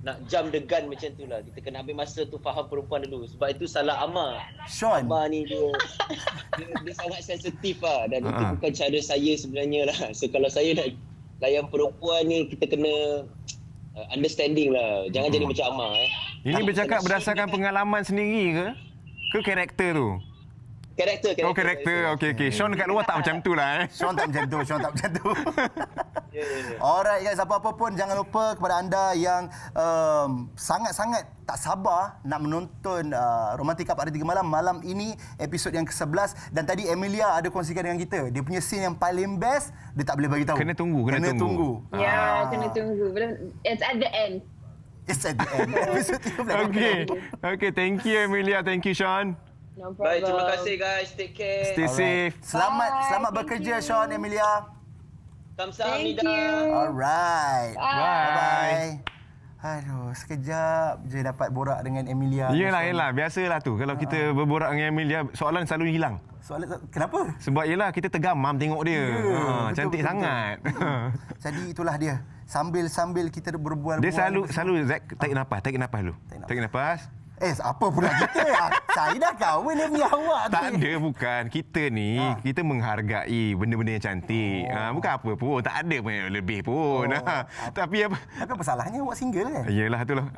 nak jump the gun macam tu lah. Kita kena ambil masa tu faham perempuan dulu. Sebab itu salah Amar. Sean. Amar ni dia sangat sensitif lah. Dan itu bukan cara saya sebenarnya lah. So kalau saya nak layan perempuan ni, kita kena understanding lah. Jangan jadi macam Amar. Ini bercakap berdasarkan pengalaman sendiri ke? Ke karakter tu? Karakter. Karakter. Okey. Sean kat luar tak macam tu lah. Sean tak macam tu. Alright guys, apa-apa pun jangan lupa kepada anda yang sangat-sangat tak sabar nak menonton Romantika 4 Hari 3 Malam. Malam ini episod yang ke-11 dan tadi Emilia ada kongsikan dengan kita. Dia punya scene yang paling best, dia tak boleh bagi tahu. Kena tunggu. Kena tunggu. It's at the end. It's at the end. Episod 13. Okay, thank you Emilia, thank you Sean. No problem. Baik, terima kasih guys. Take care. Stay safe. Selamat bekerja Sean, Emilia. Kamsahamnida. Alright. Bye. Aduh, sekejap je dapat borak dengan Emilia. Yelah. Biasalah tu. Kalau kita berborak dengan Emilia, soalan selalu hilang. Kenapa? Sebab yelah, kita tergamam tengok dia. Cantik sangat. Jadi itulah dia. Sambil kita berbual-bual. Dia selalu Zack, tarik nafas dulu. Tarik nafas. Apa pula kita? Saya dah kahwin dia punya awak tu. Tak ada, bukan. Kita ni, kita menghargai benda-benda yang cantik. Bukan apa pun. Tak ada pun lebih pun. Tapi apa salahnya awak single kan? Yelah, itulah.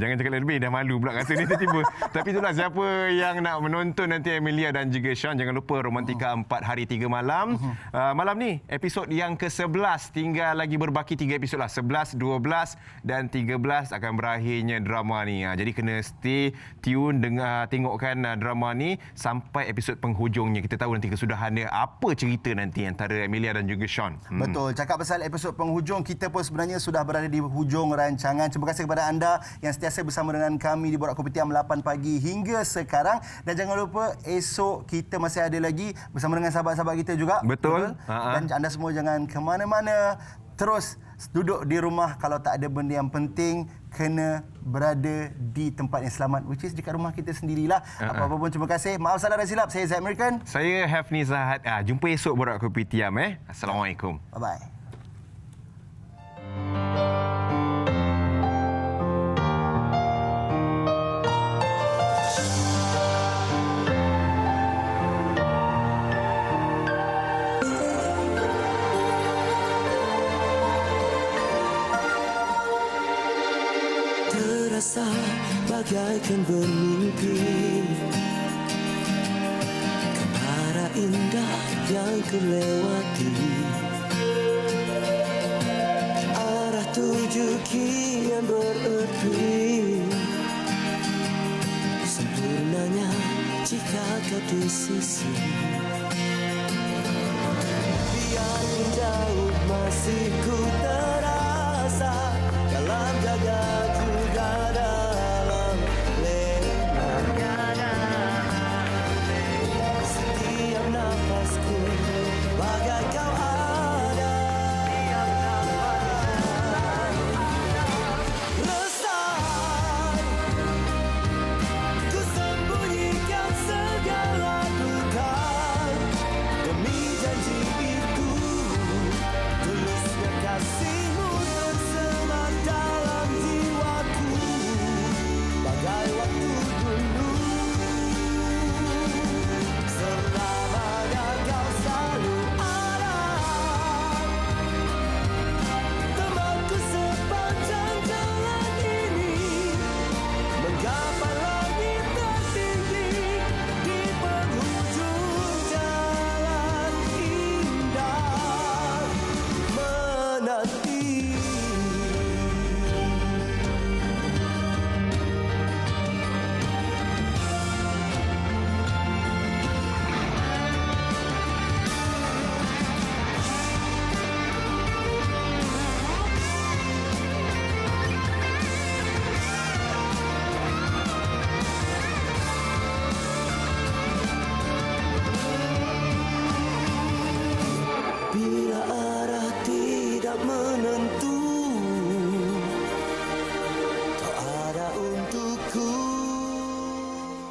Jangan cakap lebih. Dah malu pula rasa ni tiba-tiba. Tapi itulah, siapa yang nak menonton nanti Emilia dan juga Sean, jangan lupa Romantika 4 Hari 3 Malam. Malam ni, episod yang ke-11. Tinggal lagi berbaki 3 episod lah. 11, 12 dan 13 akan berakhirnya drama ni. Jadi kena stay stay tune dengar tengokkan drama ni sampai episod penghujungnya. Kita tahu nanti kesudahannya apa cerita nanti antara Emilia dan juga Sean. Betul. Cakap pasal episod penghujung, kita pun sebenarnya sudah berada di hujung rancangan. Terima kasih kepada anda yang sentiasa bersama dengan kami di Borak Kopitiam 8 pagi hingga sekarang. Dan jangan lupa esok kita masih ada lagi bersama dengan sahabat-sahabat kita juga. Betul. Dan anda semua jangan ke mana-mana. Terus duduk di rumah. Kalau tak ada benda yang penting, kena berada di tempat yang selamat, which is dekat rumah kita sendirilah. Apa-apa pun, terima kasih. Maaf salah dan silap. Saya Zaid American. Saya Hafni Zahad. Jumpa esok Borak Kopitiam. Assalamualaikum. Bye-bye. Terasa bagaikan bermimpi, kemara indah yang kulewati, arah tuju kian bererti, sempurnanya jika kau di sisi.